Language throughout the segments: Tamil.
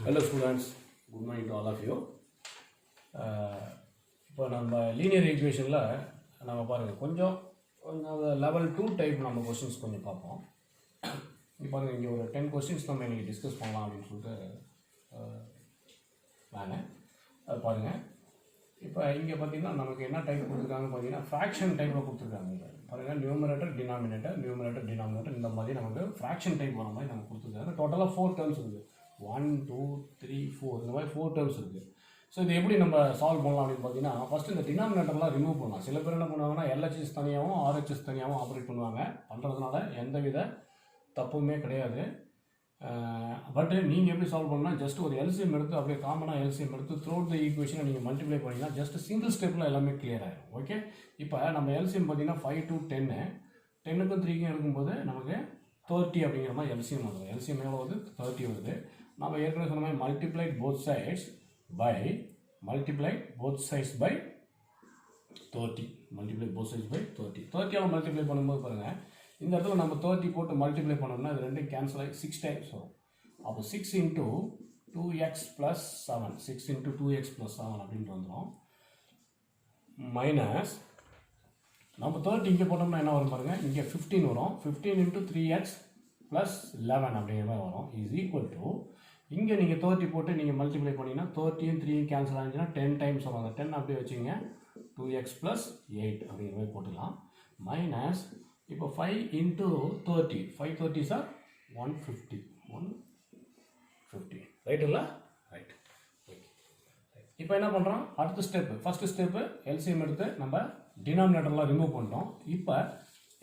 Hello students, good morning to all of you. இப்போ நம்ம லீனியர் ஈக்குவேஷனில் நம்ம பாருங்கள் கொஞ்சம் லெவல் 2 டைப் நம்ம கொஸ்டின்ஸ் கொஞ்சம் பார்ப்போம். இப்போ பாருங்கள் இங்கே ஒரு 10 கொஸ்டின்ஸ் நம்ம இன்றைக்கி டிஸ்கஸ் பண்ணலாம் அப்படின்னு சொல்லிட்டு நான் அது பாருங்கள். இப்போ இங்கே பார்த்தீங்கன்னா நமக்கு என்ன டைப் கொடுத்துருக்காங்க பார்த்தீங்கன்னா ஃப்ராக்ஷன் டைப்பில் கொடுத்துருக்காங்க. பாருங்கள் நியூமரேட்டர் டினாமினேட்டர் இந்த மாதிரி நமக்கு ஃப்ராக்ஷன் டைப் வர மாதிரி நமக்கு கொடுத்துருக்காங்க. டோட்டலாக 4 டேர்ம்ஸ் இருக்குது. 1 2 3 4 இந்த மாதிரி 4 டேர்ம்ஸ் இருக்குது. ஸோ இது எப்படி நம்ம சால்வ் பண்ணலாம் அப்படின்னு பார்த்தீங்கன்னா ஃபஸ்ட்டு இந்த டினாமினேட்டர்லாம் ரிமூவ் பண்ணலாம். சில பேர் என்ன பண்ணுவாங்கன்னா எல்ஹெச்எஸ் தனியாகவும் ஆர்ஹெச்எஸ் தனியாகவும் ஆப்ரேட் பண்ணுவாங்க. பண்ணுறதுனால எந்தவித தப்புமே கிடையாது. பட் நீங்கள் எப்படி சால்வ் பண்ணால் ஜஸ்ட் ஒரு எல்சிஎம் எடுத்து அப்படியே காமனாக எல்சிஎம் எடுத்து த்ரூ த ஈக்குவேஷனை நீங்கள் மல்டிப்ளை பண்ணிங்கன்னா ஜஸ்ட் சிங்கிள் ஸ்டெப்பில் எல்லாமே கிளியர் ஆகிடும். ஓகே, இப்போ நம்ம எல்சிஎம் பார்த்தீங்கன்னா 5 to 10 10க்கும் 3க்கும் எடுக்கும்போது நமக்கு 30 அப்படிங்கிற மாதிரி எல்சிஎம் வருது. எல்சிஎம் எவ்வளோ வருது? 30 வருது. நம்ம ஏற்கனவே சொன்ன மாதிரி multiplied both sides by 30. Multiplied both sides by 30 multiply பண்ணும்போது பாருங்கள் இந்த இடத்துல நம்ம 30 போட்டு மல்டிப்ளை பண்ணோம்னா இது ரெண்டும் கேன்சல் ஆகி 6 டைம்ஸ் வரும். அப்போ 6 into 2x plus 7 6 into 2x plus 7 அப்படின்ட்டு வந்துடும். மைனஸ் நம்ம 30 இங்கே போட்டோம்னா என்ன வரும் பாருங்கள், இங்கே 15 வரும். 15 into 3x plus 11 அப்படிங்கிற மாதிரி வரும். இஸ் ஈக்குவல் டு இங்கே நீங்கள் 30 போட்டு நீங்கள் மல்டிப்ளை பண்ணிங்கன்னா 30யும் 3யும் கேன்சல் ஆகிச்சுன்னா 10 டைம்ஸ் வரும். அந்த 10 அப்படியே வச்சுங்க 2x plus 8 அப்படிங்கிற மாதிரி போட்டுக்கலாம். மைனஸ் இப்போ 5 into 30 5 30 சார் 150 ரைட்டுங்களா? ரைட். இப்போ என்ன பண்ணுறோம், அடுத்த ஸ்டெப்பு ஃபஸ்ட்டு ஸ்டெப்பு எல்சிஎம் எடுத்து நம்ம டினாமினேட்டர்லாம் ரிமூவ் பண்ணிட்டோம்.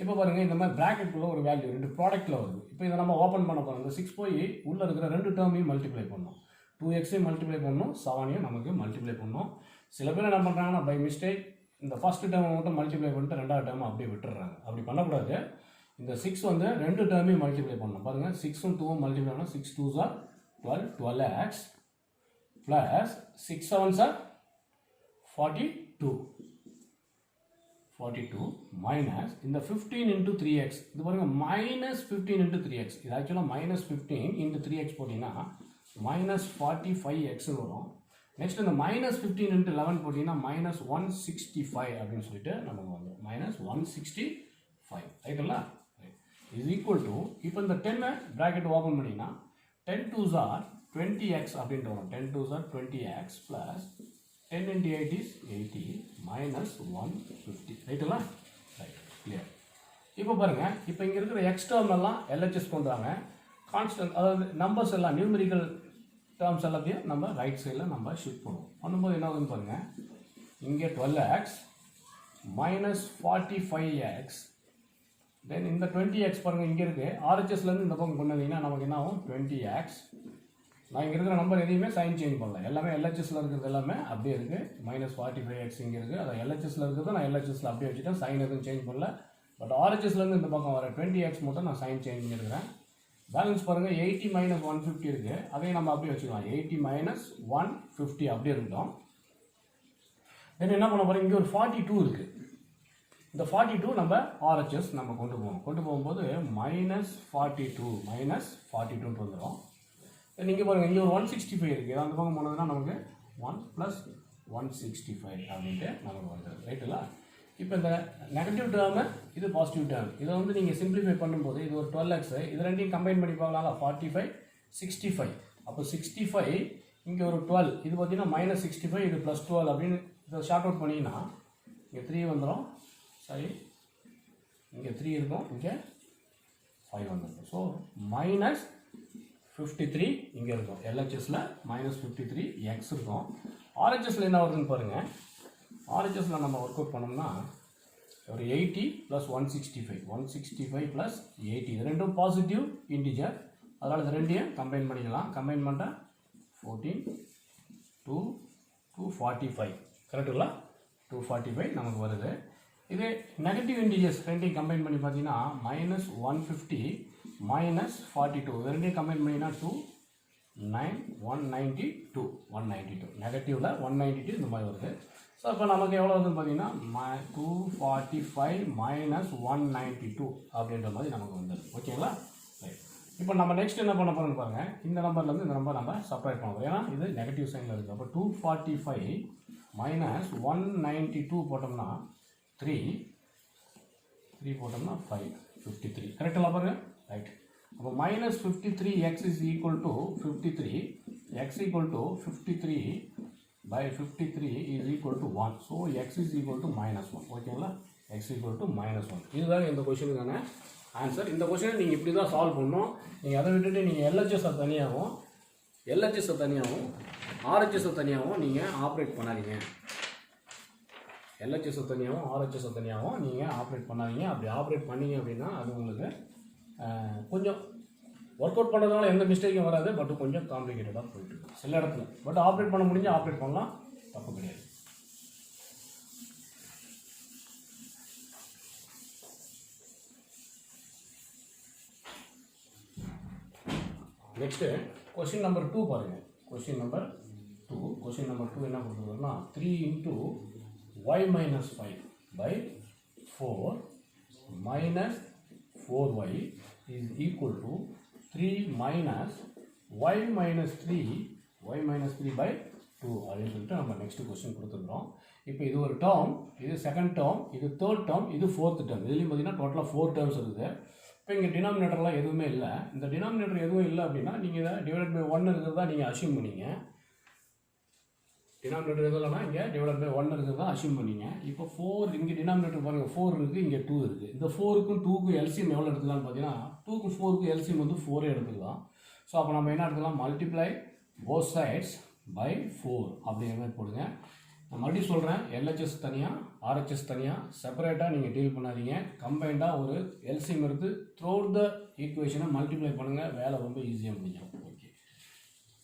இப்போ பாருங்கள் இந்த மாதிரி ப்ராக்கெட்டுக்குள்ள ஒரு வேல்யூ 2 ப்ராடக்ட்டில் வருது. இப்போ இதை நம்ம ஓப்பன் பண்ண போகிறோம். இந்த 6 போய் உள்ளே இருக்கிற 2 டேர்மையும் மல்டிப்ளை பண்ணணும். 2xையும் மல்டிப்ளை பண்ணணும், 7ஐயும் நமக்கு மல்டிப்ளை பண்ணணும். சில பேர் என்ன பண்ணுறாங்கன்னா பை மிஸ்டேக் இந்த ஃபஸ்ட்டு டேர்மை மட்டும் மல்டிப்ளை பண்ணிட்டு 2வது டேர்மை அப்படியே விட்டுறாங்க. அப்படி பண்ணக்கூடாது. இந்த 6 வந்து 2 டேர்மையும் மல்டிப்ளை பண்ணணும். பாருங்கள் 6ம் 2ம் மல்டிப்ளை பண்ணால் 6 2s are 12x plus 6 7s are 42 minus இந்த 15 into 3x இது பாருங்கள் மைனஸ் 15 into 3x இது ஆக்சுவலாக மைனஸ் 15 into 3x போட்டிங்கன்னா மைனஸ் 45x வரும். நெக்ஸ்ட் இந்த மைனஸ் 15 into 11 போட்டிங்கன்னா மைனஸ் 165 அப்படின்னு சொல்லிட்டு நமக்கு வந்துடும். மைனஸ் 165 ரைட்டுங்களா? இஸ் ஈக்குவல் டு இப்போ இந்த 10 ப்ராக்கெட் ஓப்பன் பண்ணிங்கன்னா 10 2s are 20x அப்படின்ட்டு வரும். 10 2s are 20x plus 10 into 8 is 80 minus 150 ரைட்டுங்களா? Right, clear. இப்போ பாருங்கள் இப்போ இங்கே இருக்கிற எக்ஸ் டேர்ம் எல்லாம் எல்ஹெச்எஸ் கொண்டாங்க. கான்ஸ்டன்ட் அதாவது நம்பர்ஸ் எல்லாம் நியூமெரிக்கல் டேர்ம்ஸ் எல்லாத்தையும் நம்ம ரைட் சைடில் நம்ம ஷிஃப்ட் பண்ணுவோம். பண்ணும்போது என்ன ஆகுதுன்னு பாருங்கள், இங்கே 12x மைனஸ் 45x தென் இந்த 20x பாருங்கள் இங்கே இருக்குது. ஆர்ஹெச்எஸ்லேருந்து இந்த பக்கம் கொண்டு வந்தீங்கன்னா நமக்கு என்ன ஆகும் 20x. நான் இங்கே இருக்கிற நம்பர் எதையுமே சைன் சேஞ்ச் பண்ணல, எல்லாமே எல்ஹெச்எஸில் இருக்கிறது எல்லாமே அப்படியே இருக்குது. மைனஸ் 45x இங்கே இருக்குது. அதை எல்ஹெச்எஸில் இருக்கிறது நான் எல்ஹெச்எஸில் அப்படியே வச்சுட்டேன், சைன் எதுவும் சேஞ்ச் பண்ணல. பட் ஆர்ஹெச்எஸ்லேருந்து இந்த பக்கம் வர 20x மட்டும் நான் சைன் சேஞ்ச் பண்ணியிருக்கிறேன். பேலன்ஸ் பாருங்கள் 80 minus 150 இருக்குது. அதையும் நம்ம அப்படியே வச்சுக்கலாம். 80 minus 150 அப்படியே இருக்கட்டும். தென் என்ன பண்ண போகிறோம், இங்கே ஒரு 42 இருக்குது. இந்த 42 நம்ம ஆர்ஹெச்எஸ் நம்ம கொண்டு போகும்போது மைனஸ் 42 வந்துடும். நீங்கள் பாருங்கள் இங்கே ஒரு 165 இருக்குது. அந்த பக்கம் போனதுன்னா நமக்கு 1 + 165 அப்படின்ட்டு நமக்கு வந்துடும் ரைட்டுங்களா? இப்போ இந்த நெகட்டிவ் டேர்மு இது பாசிட்டிவ் டேர்ம் இதை வந்து நீங்கள் சிம்பிளிஃபை பண்ணும்போது இது ஒரு 12x இது ரெண்டையும் கம்பைன் பண்ணி பார்க்கலாம்ல. 45 65 அப்போ 65 இங்கே ஒரு 12 இது பார்த்தீங்கன்னா மைனஸ் 65 இது ப்ளஸ் 12 அப்படின்னு இதை ஷார்ட் அவுட் பண்ணிங்கன்னா இங்கே 3 வந்துடும். சரி, இங்கே 3 இருக்கும், இங்கே 5 வந்துடும். ஸோ மைனஸ் 53 இங்கே இருக்கும். எல்ஹெச்எஸில் மைனஸ் 53x இருக்கும். ஆர்ஹெச்எஸில் என்ன வருதுன்னு பாருங்கள். ஆர்ஹெச்எஸில் நம்ம ஒர்க் அவுட் பண்ணோம்னா ஒரு 80 + 165 + 80 இது ரெண்டும் பாசிட்டிவ் இன்டிஜர். அதனால் இது ரெண்டையும் கம்பைன் பண்ணிக்கலாம். கம்பைன் பண்ணிட்டால் 14 245 கரெக்டுங்களா? 245 நமக்கு வருது. இதே நெகட்டிவ் இன்டிஜர்ஸ் ரெண்டையும் கம்பைன் பண்ணி பார்த்தீங்கன்னா மைனஸ் 150 மைனஸ் 42 இது ரெண்டையும் கம்பைன் பண்ணிங்கன்னா 192 நெகட்டிவில் 192 இந்த மாதிரி வருது. ஸோ இப்போ நமக்கு எவ்வளோ வருதுன்னு பார்த்தீங்கன்னா 245 minus 192 அப்படின்ற மாதிரி நமக்கு வந்துடுது. ஓகேங்களா? ரைட். இப்போ நம்ம நெக்ஸ்ட் என்ன பண்ண போகிறோம்னு பாருங்கள், இந்த நம்பர்லேருந்து இந்த நம்பர் நம்ம செப்பரேட் பண்ணுவோம். ஏன்னா இது நெகட்டிவ் சைனில் இருக்குது. அப்போ 245 மைனஸ் 192 போட்டோம்னா 3 போட்டோம்னா 5 53. கரெக்டாக பாருங்க, ரைட். அப்போ minus 53 X is equal to 53, X equal to 53 by 53 is equal to 1. So x is equal to minus 1. ஓகேங்களா, x equal to minus 1. இதுதான் இந்த கொஸ்டினுக்கான ஆன்சர். இந்த கொஸ்டினை நீங்கள் இப்படி தான் சால்வ் பண்ணணும். நீங்கள் அதை விட்டுட்டு நீங்கள் எல்ஹெச்எஸை தனியாகவும் ஆர்ஹெச்எஸை தனியாகவும் நீங்கள் ஆப்ரேட் பண்ணாதீங்க. எல்ஹெச்எஸை தனியாகவும் ஆர்ஹெச்எஸை தனியாகவும் நீங்கள் ஆப்ரேட் பண்ணாதீங்க. அப்படி ஆப்ரேட் பண்ணீங்க அப்படின்னா அது உங்களுக்கு கொஞ்சம் ஒர்க் அவுட் பண்ணுறதுனால எந்த மிஸ்டேக்கும் வராது. பட் கொஞ்சம் காம்ப்ளிகேட்டடாக போயிட்டு இருக்கு சில இடத்துல. பட் ஆப்ரேட் பண்ண முடிஞ்சு ஆப்ரேட் பண்ணலாம், தப்பு கிடையாது. நெக்ஸ்ட்டு கொஸ்டின் நம்பர் 2 பாருங்கள். கொஸ்டின் நம்பர் 2 என்ன கொடுத்துருக்கோம்னா 3 into y minus 5 by 4 minus 4y is equal to 3 minus y minus 3 by 2 அப்படின்னு சொல்லிட்டு நம்ம நெக்ஸ்ட் கொஸ்டின் கொடுத்துருக்கோம். இப்போ இது ஒரு டேர்ம், இது செகண்ட் டேர்ம், இது தேர்ட் டேர்ம், இது ஃபோர்த் டேர்ம். இதுலேயும் பார்த்தீங்கன்னா டோட்டலாக 4 டேர்ம்ஸ் இருக்குது. இப்போ இங்கே டினாமினேட்டர்லாம் எதுவுமே இல்லை. இந்த டினாமினேட்டர் எதுவும் இல்லை அப்படின்னா நீங்கள் இதை டிவைட் பை 1 இருக்கிறதா நீங்கள் அசியூம் பண்ணிங்க. டினாமினேட்டர் எதுவும் இல்லைனா இங்கே டிவைட் பை 1 இருக்கிறதா அசியூம் பண்ணிங்க. இப்போ 4 இங்கே டினாமினேட்டர் பாருங்கள், 4 இருக்குது, இங்கே 2 இருக்குது. இந்த 4க்கும் 2க்கும் எல்சிஎம் எவ்வளோ எடுத்துக்கலாம்னு பார்த்தீங்கன்னா 2க்கும் 4க்கும் எல்சிஎம் வந்து 4 எடுத்துக்கலாம். ஸோ அப்போ நம்ம என்ன எடுத்துக்கலாம், மல்டிப்ளை போத் சைட்ஸ் பை 4 அப்படிங்கிற மாதிரி போடுங்க. நான் மறுபடியும் சொல்கிறேன், எல்ஹெச்எஸ் தனியாக ஆர்ஹெச்எஸ் தனியாக செப்பரேட்டாக நீங்கள் டீல் பண்ணாதீங்க. கம்பைண்டாக ஒரு எல்சிஎம் எடுத்து த்ரூ த ஈக்குவேஷனை மல்டிப்ளை பண்ணுங்கள், வேலை ரொம்ப ஈஸியாக முடிஞ்சிடும். ஓகே,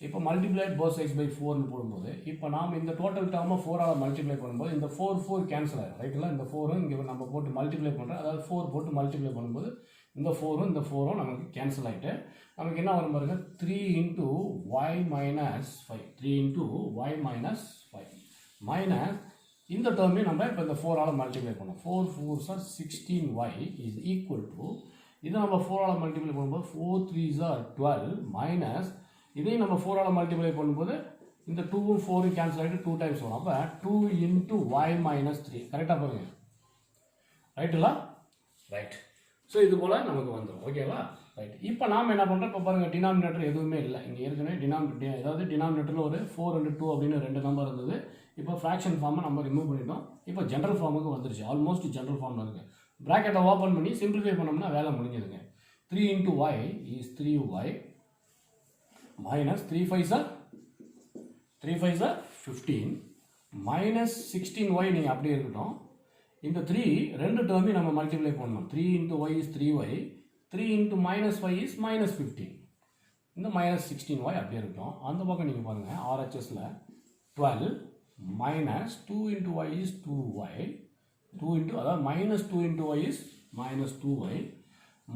இப்போ மல்டிப்ளை போத் சைட்ஸ் பை 4னு போடும்போது இப்போ நாம் இந்த டோட்டல் டேர்மை 4ஆல் மல்டிப்ளை பண்ணும்போது இந்த 4 கேன்சல் ஆகிடும். ரைட்டுங்களா, இந்த 4 இங்கே நம்ம போட்டு மல்டிப்ளை பண்ணுறோம். அதாவது 4 போட்டு மல்டிப்ளை பண்ணும்போது இந்த 4ம் நமக்கு கேன்சல் ஆகிட்டு நமக்கு என்ன வரும் பாருங்க, 3 into y minus 5 மைனஸ் இந்த டேர்மையும் நம்ம இப்போ இந்த 4ஆல் மல்டிப்ளை பண்ணோம். 4 4s are 16y is equal to இதை நம்ம 4ஆல் மல்டிப்ளை பண்ணும்போது 4 3s are 12 மைனஸ் இதையும் நம்ம 4ஆல் மல்டிப்ளை பண்ணும்போது இந்த 2ம் 4ம் கேன்சல் ஆகிட்டு 2 டைம்ஸ் வரும். அப்போ 2 into y minus 3. கரெக்டாக பாருங்கள், ரைட்டுங்களா, ரைட். ஸோ இது போல் நமக்கு வந்துடும். ஓகேவா, ரைட். இப்போ நாம் என்ன பண்ணுறோம், இப்போ பாருங்கள் டினாமினேட்டர் எதுவுமே இல்லை. இங்கே ஏற்கனவே டினாமினேட்டரில் ஒரு 4 and 2 அப்படின்னு 2 நம்பர் இருந்தது. இப்போ ஃப்ராக்ஷன் ஃபார்மை நம்ம ரிமூவ் பண்ணிட்டோம். இப்போ ஜென்ரல் ஃபார்முக்கு வந்துருச்சு, ஆல்மோஸ்ட் ஜென்ரல் ஃபார்மில் இருக்குது. ப்ராக்கெட்டை ஓப்பன் பண்ணி சிம்பிளிஃபை பண்ணோம்னா வேலை முடிஞ்சதுங்க. 3 into y is 3y minus 3 5s are 15 minus 16y நீங்கள் அப்படியே இருக்கட்டும். இந்த 3 ரெண்டு டேர்மையும் நம்ம மல்டிப்ளை பண்ணணும். 3 into y is 3y, 3 into minus y is minus 15. இந்த மைனஸ் 16y அப்படியே இருக்கட்டும். அந்த பக்கம் நீங்கள் பாருங்கள், ஆர்ஹெச்எஸில் 12 minus 2 into y is 2y, 2 into அதாவது minus 2 into y is minus 2y,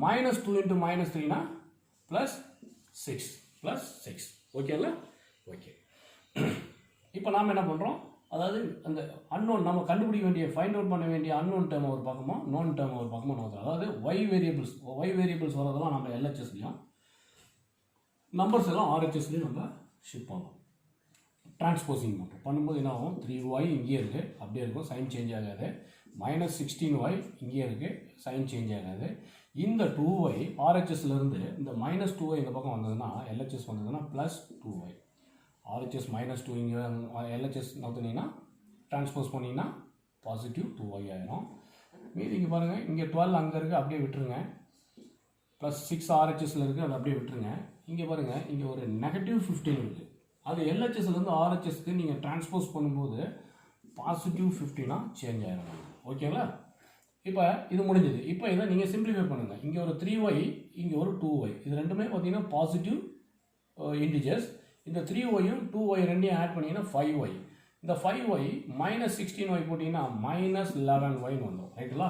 minus 2 into minus 3 னா plus 6. ஓகேல்ல, ஓகே. இப்போ நாம் என்ன பண்ணுறோம், அதாவது அந்த அன்னோன் நம்ம கண்டுபிடிக்க வேண்டிய ஃபைண்ட் அவுட் பண்ண வேண்டிய அன்னோன் டேர்ம் ஒரு பக்கமோ நோன் டேர்ம் ஒரு பக்கமோ நோக்குறோம். அதாவது ஒய் வேரியபிள்ஸ் வரதெல்லாம் நம்ம எல்ஹெச்எஸ்லையும் நம்பர்ஸ் எல்லாம் ஆர்ஹெச்எஸ்லையும் நம்ம ஷிஃப்ட் பண்ணோம். டிரான்ஸ்போசிங் பண்ணும்போது என்ன ஆகும், 3y இங்கேயே இருக்குது, அப்படியே இருக்கும், சைன் சேஞ்ச் ஆகாது. minus 16y இங்கேயே இருக்குது, சைன் சேஞ்ச் ஆகாது. இந்த 2y ஆர்ஹெச்எஸ்லேருந்து இந்த minus 2y இந்த பக்கம் வந்ததுன்னா எல்ஹெச்எஸ் வந்ததுன்னா ப்ளஸ் 2y. ஆர்ஹெச்எஸ் minus 2 இங்கே எல்ஹெச்எஸ் நோத்துனீங்கன்னா டிரான்ஸ்போஸ் பண்ணிங்கன்னா பாசிட்டிவ் 2y ஆயிரும். மீதி இங்கே பாருங்கள், இங்கே 12 அங்கே இருக்குது, அப்படியே விட்டுருங்க. ப்ளஸ் 6 ஆர்ஹெச்எஸில் இருக்குது, அது அப்படியே விட்டுருங்க. இங்கே பாருங்கள், இங்கே ஒரு நெகட்டிவ் 15 இருக்குது. அது எல்ஹெச்எஸ்லேருந்து ஆர்ஹெச்எஸ்க்கு நீங்கள் டிரான்ஸ்போஸ் பண்ணும்போது பாசிட்டிவ் 15ஆக சேஞ்ச் ஆகிடும். ஓகேங்களா, இப்போ இது முடிஞ்சது. இப்போ இதை நீங்கள் சிம்பிளிஃபை பண்ணுங்கள். இங்கே ஒரு 3y, இங்கே ஒரு 2y, இது ரெண்டுமே பார்த்தீங்கன்னா பாசிட்டிவ் இன்டிஜர்ஸ். இந்த 3yயும் 2y ரெண்டையும் ஆட் பண்ணிங்கன்னா 5y. இந்த 5y minus 16y போட்டிங்கன்னா minus 11y வந்துடும். ரைட்டுங்களா,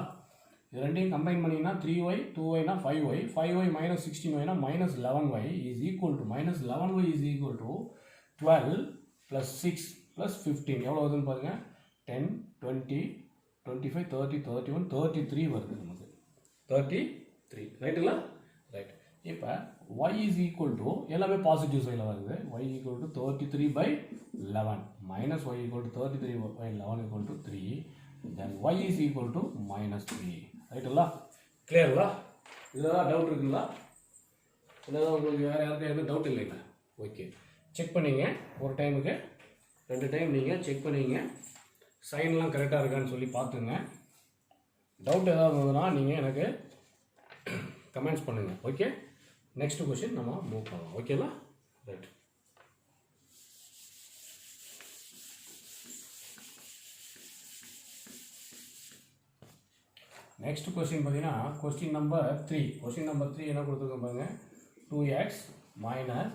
இது ரெண்டையும் கம்பைன் பண்ணிங்கன்னா 3y 2yனா 5y, 5y minus 16yனா minus 11y is equal to minus 11y is equal to 12 plus 6 plus 15 எவ்வளோ வருதுன்னு பாருங்கள், 10 20 25 30 31 33 வருது நமக்கு, 33. ரைட்டுங்களா, ரைட். இப்போ y is equal to எல்லாமே பாசிட்டிவ் சைடில் வருது y equal to 33/11 minus y equal to 33/11 equal to 3 then y is equal to -3 ரைட்டுங்களா கிளியருங்களா இதெல்லாம் டவுட் இருக்குங்களா இதெல்லாம் உங்களுக்கு வேறு யாருக்கும் எதுவும் டவுட் இல்லைங்களா ஓகே செக் பண்ணிங்க ஒரு டைமுக்கு 2 டைம் நீங்கள் செக் பண்ணிங்க சைன்லாம் கரெக்டாக இருக்கான்னு சொல்லி பார்த்துங்க டவுட் ஏதாவது இருந்ததுன்னா நீங்கள் எனக்கு கமெண்ட்ஸ் பண்ணுங்கள் ஓகே நெக்ஸ்ட் क्वेश्चन நம்ம மூவ் பண்ணலாம் ஓகேங்களா ரைட் நெக்ஸ்ட் क्वेश्चन பார்த்தீங்கன்னா क्वेश्चन நம்பர் 3 क्वेश्चन நம்பர் 3 என்ன கொடுத்துருக்கோம் பாருங்க 2x minus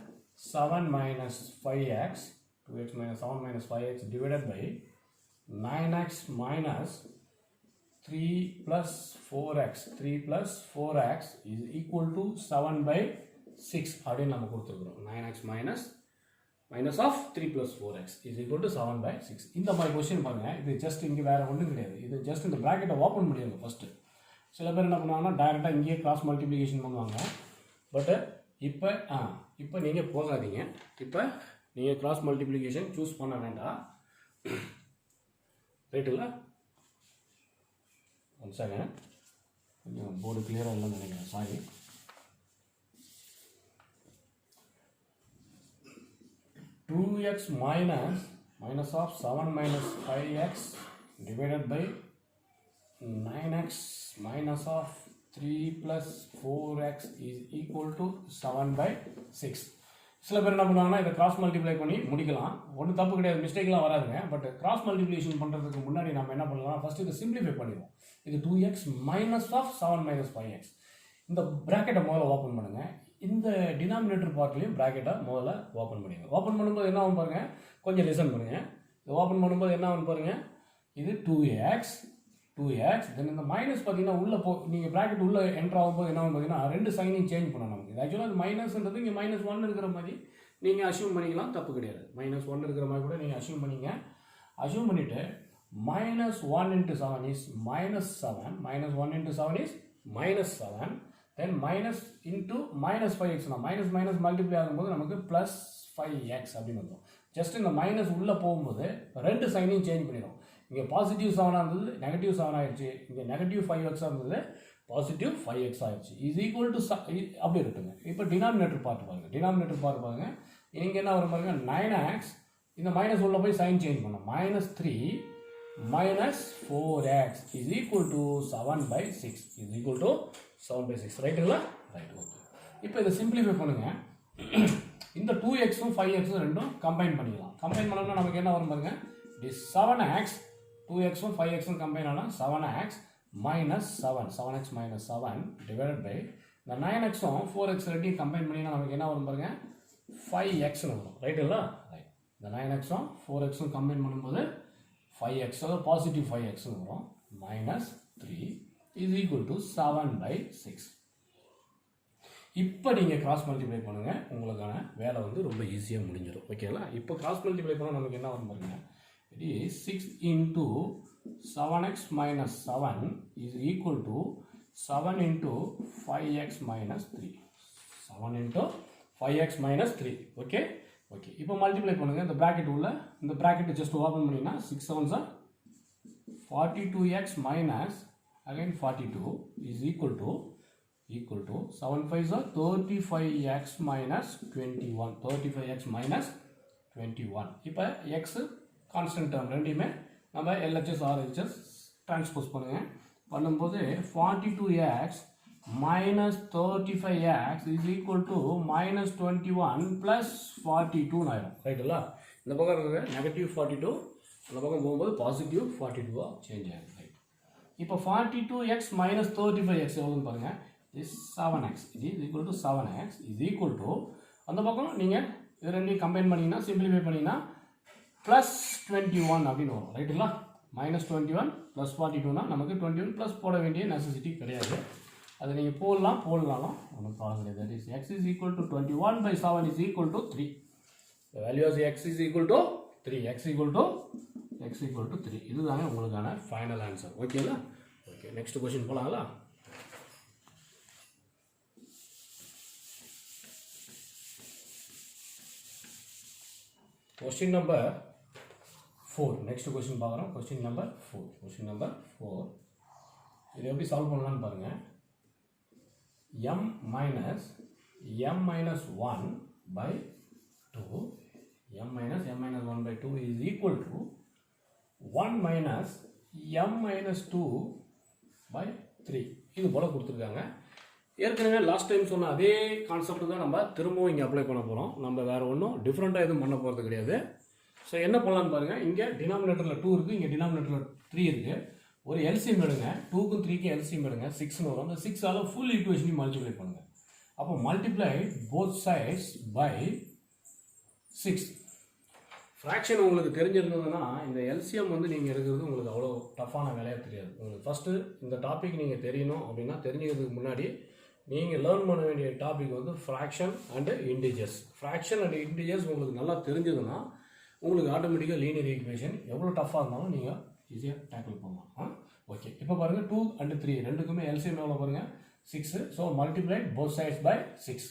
7 minus 5x 2x minus 7 minus 5x divided by 9x minus 3 plus 4x 3 plus 4x is equal to 7/6 அப்படின்னு நம்ம கொடுத்துருக்குறோம் 9x minus of 3 plus 4x is equal to 7/6 இந்த மாதிரி கொஸ்டின் பாருங்க இது ஜஸ்ட் இங்கே வேறு ஒன்றும் கிடையாது இது ஜஸ்ட் இந்த ப்ராக்கெட்டை ஓப்பன் பண்ணிடுங்க ஃபஸ்ட்டு சில பேர் என்ன பண்ணுவாங்கன்னா டைரெக்டாக இங்கேயே கிராஸ் மல்டிப்ளிகேஷன் பண்ணுவாங்க பட்டு இப்போ நீங்கள் போகாதீங்க இப்போ நீங்கள் கிராஸ் மல்டிப்ளிகேஷன் சூஸ் பண்ண வேண்டாம் ரைட்டுங்களா ஒன் செகண்ட் கொஞ்சம் போர்டு கிளியராக இல்லைன்னு நினைக்கிறேன் sorry two X minus of 7 minus 5x divided by 9x minus of 3 plus 4x is equal to 7/6 சில பேர் என்ன பண்ணுவாங்கன்னா இதை கிராஸ் மல்டிப்ளை பண்ணி முடிக்கலாம் ஒன்றும் தப்பு கிடையாது மிஸ்டேக்லாம் வராதுங்க பட் கிராஸ் மல்டிப்ளிகேஷன் பண்ணுறதுக்கு முன்னாடி நம்ம என்ன பண்ணலாம் ஃபஸ்ட்டு இதை சிம்பிளிஃபை பண்ணிடுவோம் இது 2x minus of 7 minus 5x இந்த ப்ராக்கெட்டை முதல்ல ஓப்பன் பண்ணுங்கள் இந்த டினாமினேட்டர் பார்ட்லேயும் ப்ராக்கெட்டை முதல்ல ஓப்பன் பண்ணிடுங்க ஓப்பன் பண்ணும்போது என்ன ஆகும் பாருங்கள் கொஞ்சம் லிசன் பண்ணுங்கள் இது ஓப்பன் பண்ணும்போது என்ன ஆகும் பாருங்கள் இது 2x தென் இந்த மைனஸ் பார்த்தீங்கன்னா உள்ளே நீங்கள் ப்ராக்கெட் உள்ளே என்ட்ரு ஆகும்போது என்ன ஆகும் பார்த்தீங்கன்னா ரெண்டு சைனையும் சேஞ்ச் பண்ணணும் நமக்கு இது ஆக்சுவலாக அது மைனஸ்ன்றது இங்கே -1 இருக்கிற மாதிரி நீங்கள் அஷ்யூம் பண்ணிக்கலாம் தப்பு கிடையாது -1 இருக்கிற மாதிரி கூட நீங்கள் அஷ்யூம் பண்ணிங்க அஷ்யூம் பண்ணிவிட்டு -1 into 7 is -7 -1 into 7 is -7 then minus into -5x minus multiply ஆகும்போது நமக்கு +5x அப்படின்னு வந்துடும் ஜஸ்ட் இந்த மைனஸ் உள்ளே போகும்போது ரெண்டு சைனையும் சேஞ்ச் பண்ணிடும் இங்கே +7 இருந்தது -7 ஆயிடுச்சு இங்கே -5x இருந்தது +5x ஆயிடுச்சு இஸ் ஈக்குவல் டு அப்படி இருக்குங்க இப்போ டினாமினேட்டர் பார்த்து பாருங்க இங்கே என்ன வரும் பாருங்க 9x இந்த மைனஸ் உள்ள போய் சைன் சேஞ்ச் பண்ணோம் -3 minus 4x is equal to 7/6 is equal to 7/6 ரைட்டுங்களா ரைட் ஓகே இப்போ இதை சிம்பிளிஃபை பண்ணுங்க இந்த 2xும் 5xும் ரெண்டும் கம்பைன் பண்ணிக்கலாம் கம்பைன் பண்ணோம்னா நமக்கு என்ன வரும் பாருங்க this 7x 2xும் 5xும் கம்பைன் ஆனால் 7x minus 7x minus 7 divided by இந்த 9xும் 4x ரெண்டையும் கம்பைன் பண்ணினா நமக்கு என்ன வரும் பாருங்க 5xன்னு வரும் ரைட்டுங்களா ரைட் இந்த 9xும் 4xும் கம்பைன் பண்ணும்போது 5x அதாவது பாசிட்டிவ் 5xன்னு வரும் -3 is equal to 7/6 இப்போ நீங்கள் கிராஸ் மல்டிப்ளை பண்ணுங்கள் உங்களுக்கான வேலை வந்து ரொம்ப ஈஸியாக முடிஞ்சிடும் ஓகேங்களா இப்போ கிராஸ் மல்டிப்ளை பண்ணால் நமக்கு என்ன வரும் பாருங்க it is 6 into 7x minus 7 is equal to 7 into 5x minus 3 7 into 5x minus 3 okay okay இப்போ மல்டிப்ளை பண்ணுங்கள் இந்த ப்ராக்கெட் உள்ள இந்த ப்ராக்கெட்டை ஜஸ்ட் ஓப்பன் பண்ணிங்கன்னா 6 7s are 42x minus again 42 is equal to 7 5s are 35x minus 21 35x minus 21 இப்போ x கான்ஸ்டன்ட் டேர்ம் ரெண்டுமே நம்ம LHS RHS டிரான்ஸ்போஸ் பண்ணும்போது 42x minus 35x is equal to minus 21 plus 42 ஆயிடும் ரைட்டுங்களா இந்த பக்கம் இருக்கிற -42 அந்த பக்கம் போகும்போது +42 சேஞ்ச் ஆகும் ரைட் இப்போ 42x minus 35x எவ்வளோன்னு பாருங்க is 7x it is equal to 7x is equal to அந்த பக்கம் நீங்கள் இது ரெண்டையும் கம்பைன் பண்ணிங்கன்னா சிம்பிளிஃபை பண்ணிங்கன்னா +21 அப்படின்னு வரும் ரைட்டுங்களா -21 + 42னா நமக்கு 21 ப்ளஸ் போட வேண்டிய நெசசிட்டி கிடையாது அது நீங்கள் போடலாலும் ஒன்றும் ப்ராப்ளம் கிடையாது that is x is equal to 21/7 is equal to 3 the value of x is equal to 3 x equal to 3 இதுதாங்க உங்களுக்கான ஃபைனல் ஆன்சர் ஓகேங்களா ஓகே நெக்ஸ்ட் क्वेश्चन போலாங்களா Question number 4. Next question பார்க்குறோம். Question number 4. Question number 4. இது எப்படி சால்வ் பண்ணலாம்னு பாருங்க. m minus 1 by 2 m minus 1 by 2 is equal to 1 minus m minus 2 by 3. இது போல கொடுத்துருக்காங்க. ஏற்கனவே லாஸ்ட் டைம் சொன்ன அதே கான்செப்ட் தான் நம்ம திரும்பவும் இங்கே அப்ளை பண்ண போகிறோம். நம்ம வேறு ஒன்றும் டிஃப்ரெண்ட்டாக எதுவும் பண்ண போகிறது கிடையாது. ஸோ என்ன பண்ணலான்னு பாருங்கள். இங்கே டினாமினேட்டரில் 2 இருக்குது, இங்கே டினாமினேட்டரில் 3 இருக்குது. ஒரு எல்சிஎம் எடுங்க. 2க்கும் 3க்கும் எல்சிஎம் எடுங்க. 6ன்னு வரும். அந்த 6ஆல் ஃபுல் ஈக்குவேஷனையும் மல்டிப்ளை பண்ணுங்கள். அப்போ multiply both sides by 6. Fraction உங்களுக்கு தெரிஞ்சிருந்ததுன்னா இந்த எல்சிஎம் வந்து நீங்கள் எடுக்கிறது உங்களுக்கு அவ்வளோ டஃப்பான வேலையாக தெரியாது. உங்களுக்கு ஃபஸ்ட்டு இந்த டாபிக் நீங்கள் தெரியணும் அப்படின்னா தெரிஞ்சுக்கிறதுக்கு முன்னாடி நீங்கள் லேர்ன் பண்ண வேண்டிய டாபிக் வந்து fraction and integers. Fraction and integers உங்களுக்கு நல்லா தெரிஞ்சதுன்னா உங்களுக்கு ஆட்டோமேட்டிக்காக லீனியர் ஈக்குவேஷன் எவ்வளோ டஃப்பாக இருந்தாலும் நீங்கள் ஈஸியாக டேக்கிள் பண்ணலாம். ஓகே, இப்போ பாருங்கள் 2 and 3 ரெண்டுக்குமே எல்சிஎம் எவ்வளோ பாருங்கள் 6. So multiply both sides by 6.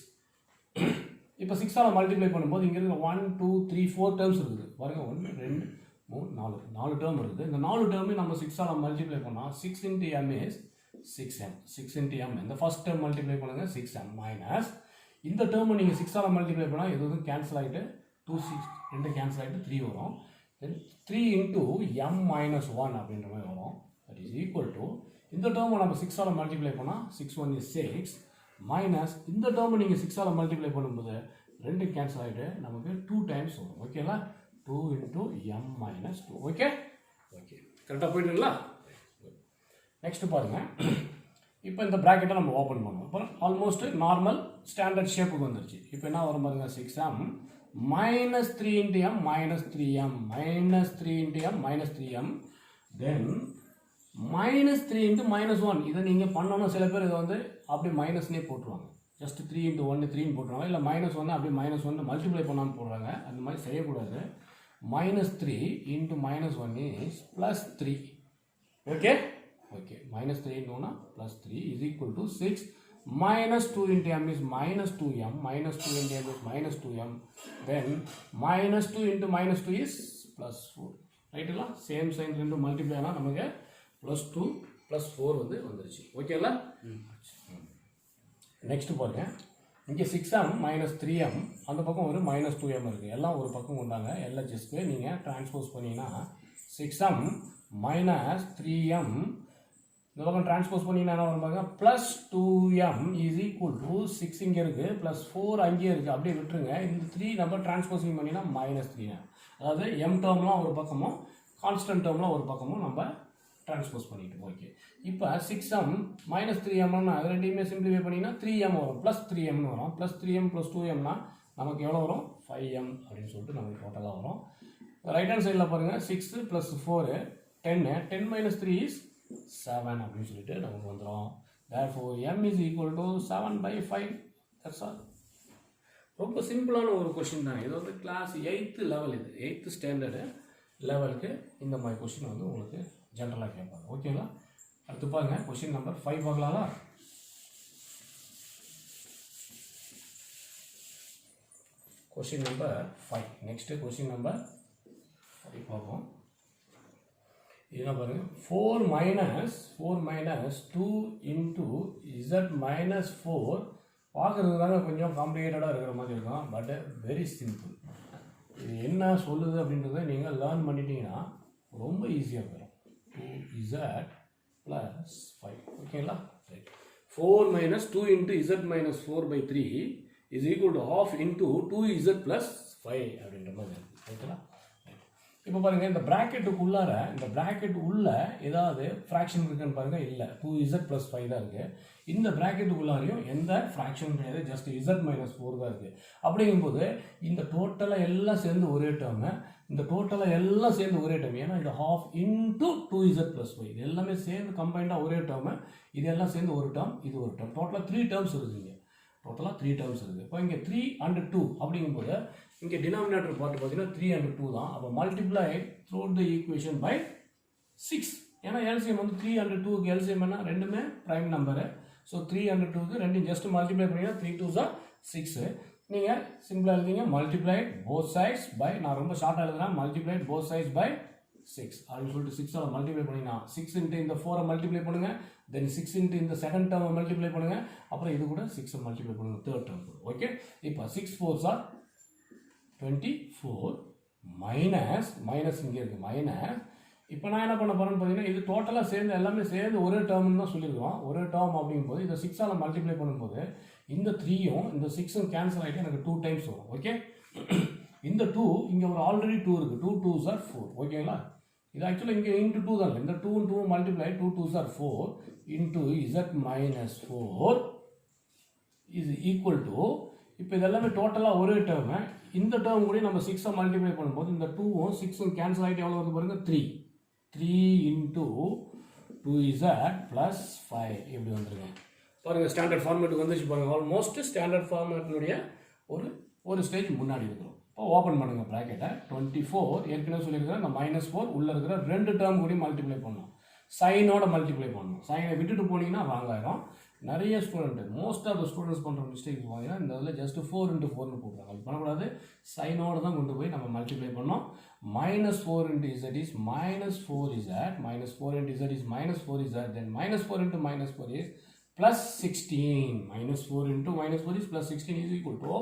இப்போ 6ஆல் மல்டிப்ளை பண்ணும்போது இங்கே இருக்கிற 1 2 3 4 டேர்ம்ஸ் இருக்குது பாருங்கள். 1 2 3 4 டேர்ம் இருக்குது. இந்த 4 டேர்மே நம்ம 6ஆல் மல்டிப்ளை பண்ணால் 6 into m is 6m. 6 into m இந்த ஃபர்ஸ்ட் டேர்ம் மல்டிப்ளை பண்ணுங்கள் 6m மைனஸ் இந்த டேர்மை நீங்கள் 6ஆல் மல்டிப்ளை பண்ணால் எதுவும் கேன்சல் ஆகிட்டு 2 6 ரெண்டு கேன்சல் ஆகிட்டு 3 வரும். தென் 3 into m minus 1 அப்படின்ற மாதிரி வரும். தட் இஸ் ஈக்குவல் டு இந்த டேர்மை நம்ம 6ஆல் மல்டிப்ளை பண்ணால் 6 1 is 6 மைனஸ் இந்த டேர்மை நீங்கள் 6ஆல் மல்டிப்ளை பண்ணும்போது ரெண்டு கேன்சல் ஆகிட்டு நமக்கு 2 டைம்ஸ் வரும். ஓகேங்களா? 2 into m minus 2. Okay okay, கரெக்டாக போயிட்டுங்களா? நெக்ஸ்ட் பாருங்கள். இப்போ இந்த ப்ராக்கெட்டை நம்ம ஓப்பன் பண்ணுவோம். இப்போ ஆல்மோஸ்ட் நார்மல் ஸ்டாண்டர்ட் ஷேப்புக்கு வந்துருச்சு. இப்போ என்ன வரும் பாருங்க, 6m minus 3 into m minus 3m minus 3 into m minus 3m தென் minus 3 into minus 1. இதை நீங்கள் பண்ணணும். சில பேர் இதை வந்து அப்படியே மைனஸ்னே போட்டுருவாங்க. ஜஸ்ட் 3 into 1 3ன்னு போட்டுருவாங்க. இல்லை மைனஸ் 1 அப்படியே மைனஸ் 1 மல்டிப்ளை பண்ணாமல் போடுறாங்க. அந்த மாதிரி செய்யக்கூடாது. minus 3 into minus 1 is plus 3. Okay okay, minus 3 into 1 plus 3 is equal to 6 minus 2 into m is minus 2m minus 2 into m is minus 2m then minus 2 into minus 2 is plus 4. ரைட்டுங்களா? சேம் சைன் ரெண்டு மல்டிப்ளை ஆனால் நமக்கு plus 2 plus 4 வந்து வந்துருச்சு. ஓகேங்களா? நெக்ஸ்ட் பாருங்க. இங்கே 6m minus 3m அந்த பக்கம் ஒரு minus 2m இருக்குது. எல்லாம் ஒரு பக்கம் கொண்டாங்க. எல்ஹெச்எஸ்க்கு நீங்கள் டிரான்ஸ்போஸ் பண்ணிங்கன்னா 6m minus 3m இந்த பக்கம் டிரான்ஸ்போஸ் பண்ணிங்கன்னா என்ன வரும் பாருங்க, plus 2m is equal to 6 இங்கே இருக்குது ப்ளஸ் 4 அங்கேயே இருக்குது. அப்படியே விட்டுருங்க. இந்த 3 நம்ம டிரான்ஸ்போசிங் பண்ணினா minus 3. அதாவது m டேர்ம்லாம் ஒரு பக்கமும் கான்ஸ்டன்ட் டேர்ம்லாம் ஒரு பக்கமும் நம்ம டிரான்ஸ்போஸ் பண்ணிட்டோம். ஓகே, இப்போ 6m minus 3mனா அது ரெண்டையுமே சிம்பிளிஃபை பண்ணிங்கன்னா 3m வரும். ப்ளஸ் 3mனு வரும். ப்ளஸ் 3m ப்ளஸ் 2mனா நமக்கு எவ்வளோ வரும், 5m அப்படின்னு சொல்லிட்டு நமக்கு டோட்டலாக வரும். ரைட் ஹேண்ட் சைடில் பாருங்கள், 6 ப்ளஸ் 4 10 minus 3 is 7 அப்படின்னு சொல்லிட்டு நமக்கு வந்துடும். therefore m is equal to 7 by 5. that's all. ரொம்ப சிம்பிளான ஒரு கொஸ்டின் தான். இது வந்து கிளாஸ் 8th லெவல், இது 8th ஸ்டாண்டர்டு லெவலுக்கு இந்த மாதிரி கொஸ்டின் வந்து உங்களுக்கு ஜென்ரலாக கேட்பாங்க. ஓகேங்களா? அடுத்து பாருங்க, கொஸ்டின் நம்பர் 5 பார்க்கலாங்களா? Question number 5. Next question number 5 பார்ப்போம். என்ன பாருங்க, 4 minus 2 into z minus 4 பார்க்குறதுக்காக கொஞ்சம் காம்ப்ளிகேட்டடாக இருக்கிற மாதிரி இருக்கும். But very simple. இது என்ன சொல்லுது அப்படின்றத நீங்கள் லேர்ன் பண்ணிட்டீங்கன்னா ரொம்ப ஈஸியாக போயிடும். 2z plus 5. ஓகேங்களா? Right. 4 minus 2 into z minus 4 by 3 is equal to half into 2z plus 5 அப்படின்ற மாதிரி இருக்குது. ஓகேங்களா? இப்போ பாருங்கள், இந்த ப்ராக்கெட்டுக்குள்ளார இந்த ப்ராக்கெட் உள்ள ஏதாவது ஃப்ராக்ஷன் இருக்குன்னு பாருங்கள். இல்லை, 2z plus 5 தான் இருக்குது. இந்த ப்ராக்கெட்டுக்குள்ளாரையும் எந்த ஃப்ராக்ஷனும் கிடையாது. ஜஸ்ட் z minus 4 தான் இருக்குது. அப்படிங்கும்போது இந்த டோட்டலாக எல்லாம் சேர்ந்து ஒரே டேர்மு, இந்த டோட்டலாக எல்லாம் சேர்ந்து ஒரே டேர்ம். ஏன்னா இந்த ஹாஃப் இன்ட்டு 2z plus 5 இது எல்லாமே சேர்ந்து கம்பைண்டாக ஒரே டேர்மு. இது எல்லாம் சேர்ந்து ஒரு டேர்ம், இது ஒரு டேர்ம். டோட்டலாக 3 டேர்ம்ஸ் இருக்குதுங்க. டோட்டலாக 3 டேர்ம்ஸ் இருக்குது. இப்போ இங்கே 3 and 2 அப்படிங்கும்போது இங்கே டினாமினேட்டர் பார்த்து பார்த்தீங்கன்னா 3 and 2 தான். அப்போ multiply through the equation by 6. ஏன்னா எல்சிஎம் வந்து 3 and 2க்கு எல்சிஎம் என்ன, ரெண்டுமே ப்ரைம் நம்பரு. ஸோ 3 and 2க்கு ரெண்டும் ஜஸ்ட் மல்டிப்ளை பண்ணிங்கன்னா 3 2s are 6. நீங்கள் சிம்பிளாக எழுதிங்க multiplied both sides by, நான் ரொம்ப ஷார்ட்டாக எழுதுறேன், multiplied both sides by 6 அப்படின்னு சொல்லிட்டு 6ஆல் மல்டிப்ளை பண்ணிங்கன்னா 6 இன்ட்டு இந்த 4 மல்டிப்ளை பண்ணுங்க, தென் 6 இன்ட்டு இந்த செகண்ட் டேர்ம் மல்டிப்ளை பண்ணுங்க, அப்புறம் இது கூட 6 மல்டிப்ளை பண்ணுங்க தேர்ட் டேர்ம். ஓகே, இப்போ 6 4s are 24 மைனஸ் இங்கே இருக்கு மைனஸ். இப்போ நான் என்ன பண்ண போறேன்னு பார்த்தீங்கன்னா இது டோட்டலாக சேர்ந்து எல்லாமே சேர்ந்து ஒரே டேர்ம்னு தான் சொல்லியிருக்கோம். ஒரே டேர்ம் அப்படிங்கும்போது இதை 6ஆல் மல்டிப்ளை பண்ணும்போது இந்த 3யும் இந்த 6ம் கேன்சல் ஆகிட்டு எனக்கு 2 டைம்ஸ் வரும். ஓகே, இந்த 2 இங்கே ஒரு ஆல்ரெடி 2 இருக்குது, 2 2s are 4. ஓகேங்களா, இது ஆக்சுவலாக இங்கே இன்ட்டு 2 தான், இந்த 2 2 multiply 2 2s are 4 into z minus 4 is equal to, இப்போ இதெல்லாமே டோட்டலாக ஒரே டேர்மு. இந்த டேர்ம் கூட நம்ம 6 மல்டிப்ளை பண்ணும்போது இந்த 2ம் 6ம் கேன்சல் ஆகிட்டு எவ்வளோ வந்து பாருங்க 3 இன்ட்டு 2z ப்ளஸ் 5 இப்படி வந்துருங்க. பாருங்கள் ஸ்டாண்டர்ட் ஃபார்மேட்டுக்கு வந்துச்சு பாருங்கள், ஆல்மோஸ்ட் ஸ்டாண்டர்ட் ஃபார்மேட்டினுடைய ஒரு ஸ்டேஜ் முன்னாடி இருக்கிறோம். இப்போ ஓப்பன் பண்ணுங்கள் ப்ராக்கெட்டை. 24 ஏற்கனவே சொல்லியிருக்கிறேன், இந்த -4 உள்ளே இருக்கிற 2 டேர்ம் கூட மல்டிப்ளை பண்ணணும், சைனோட மல்டிப்ளை பண்ணணும். சைனை விட்டுட்டு போனீங்கன்னா ராங் ஆயிரும். நிறைய student most of the students பண்ணுற மிஸ்டேக் பார்த்தீங்கன்னா இந்த இதில் ஜஸ்ட் 4 × 4ன்னு போடுறாங்க. அது பண்ணக்கூடாது, சைனோடு தான் கொண்டு போய் நம்ம மல்டிப்ளை பண்ணோம். -4 × z is -4z, -4 × z is -4z, then -4 × -4 is +16. -4 × -4 is +16 is equal to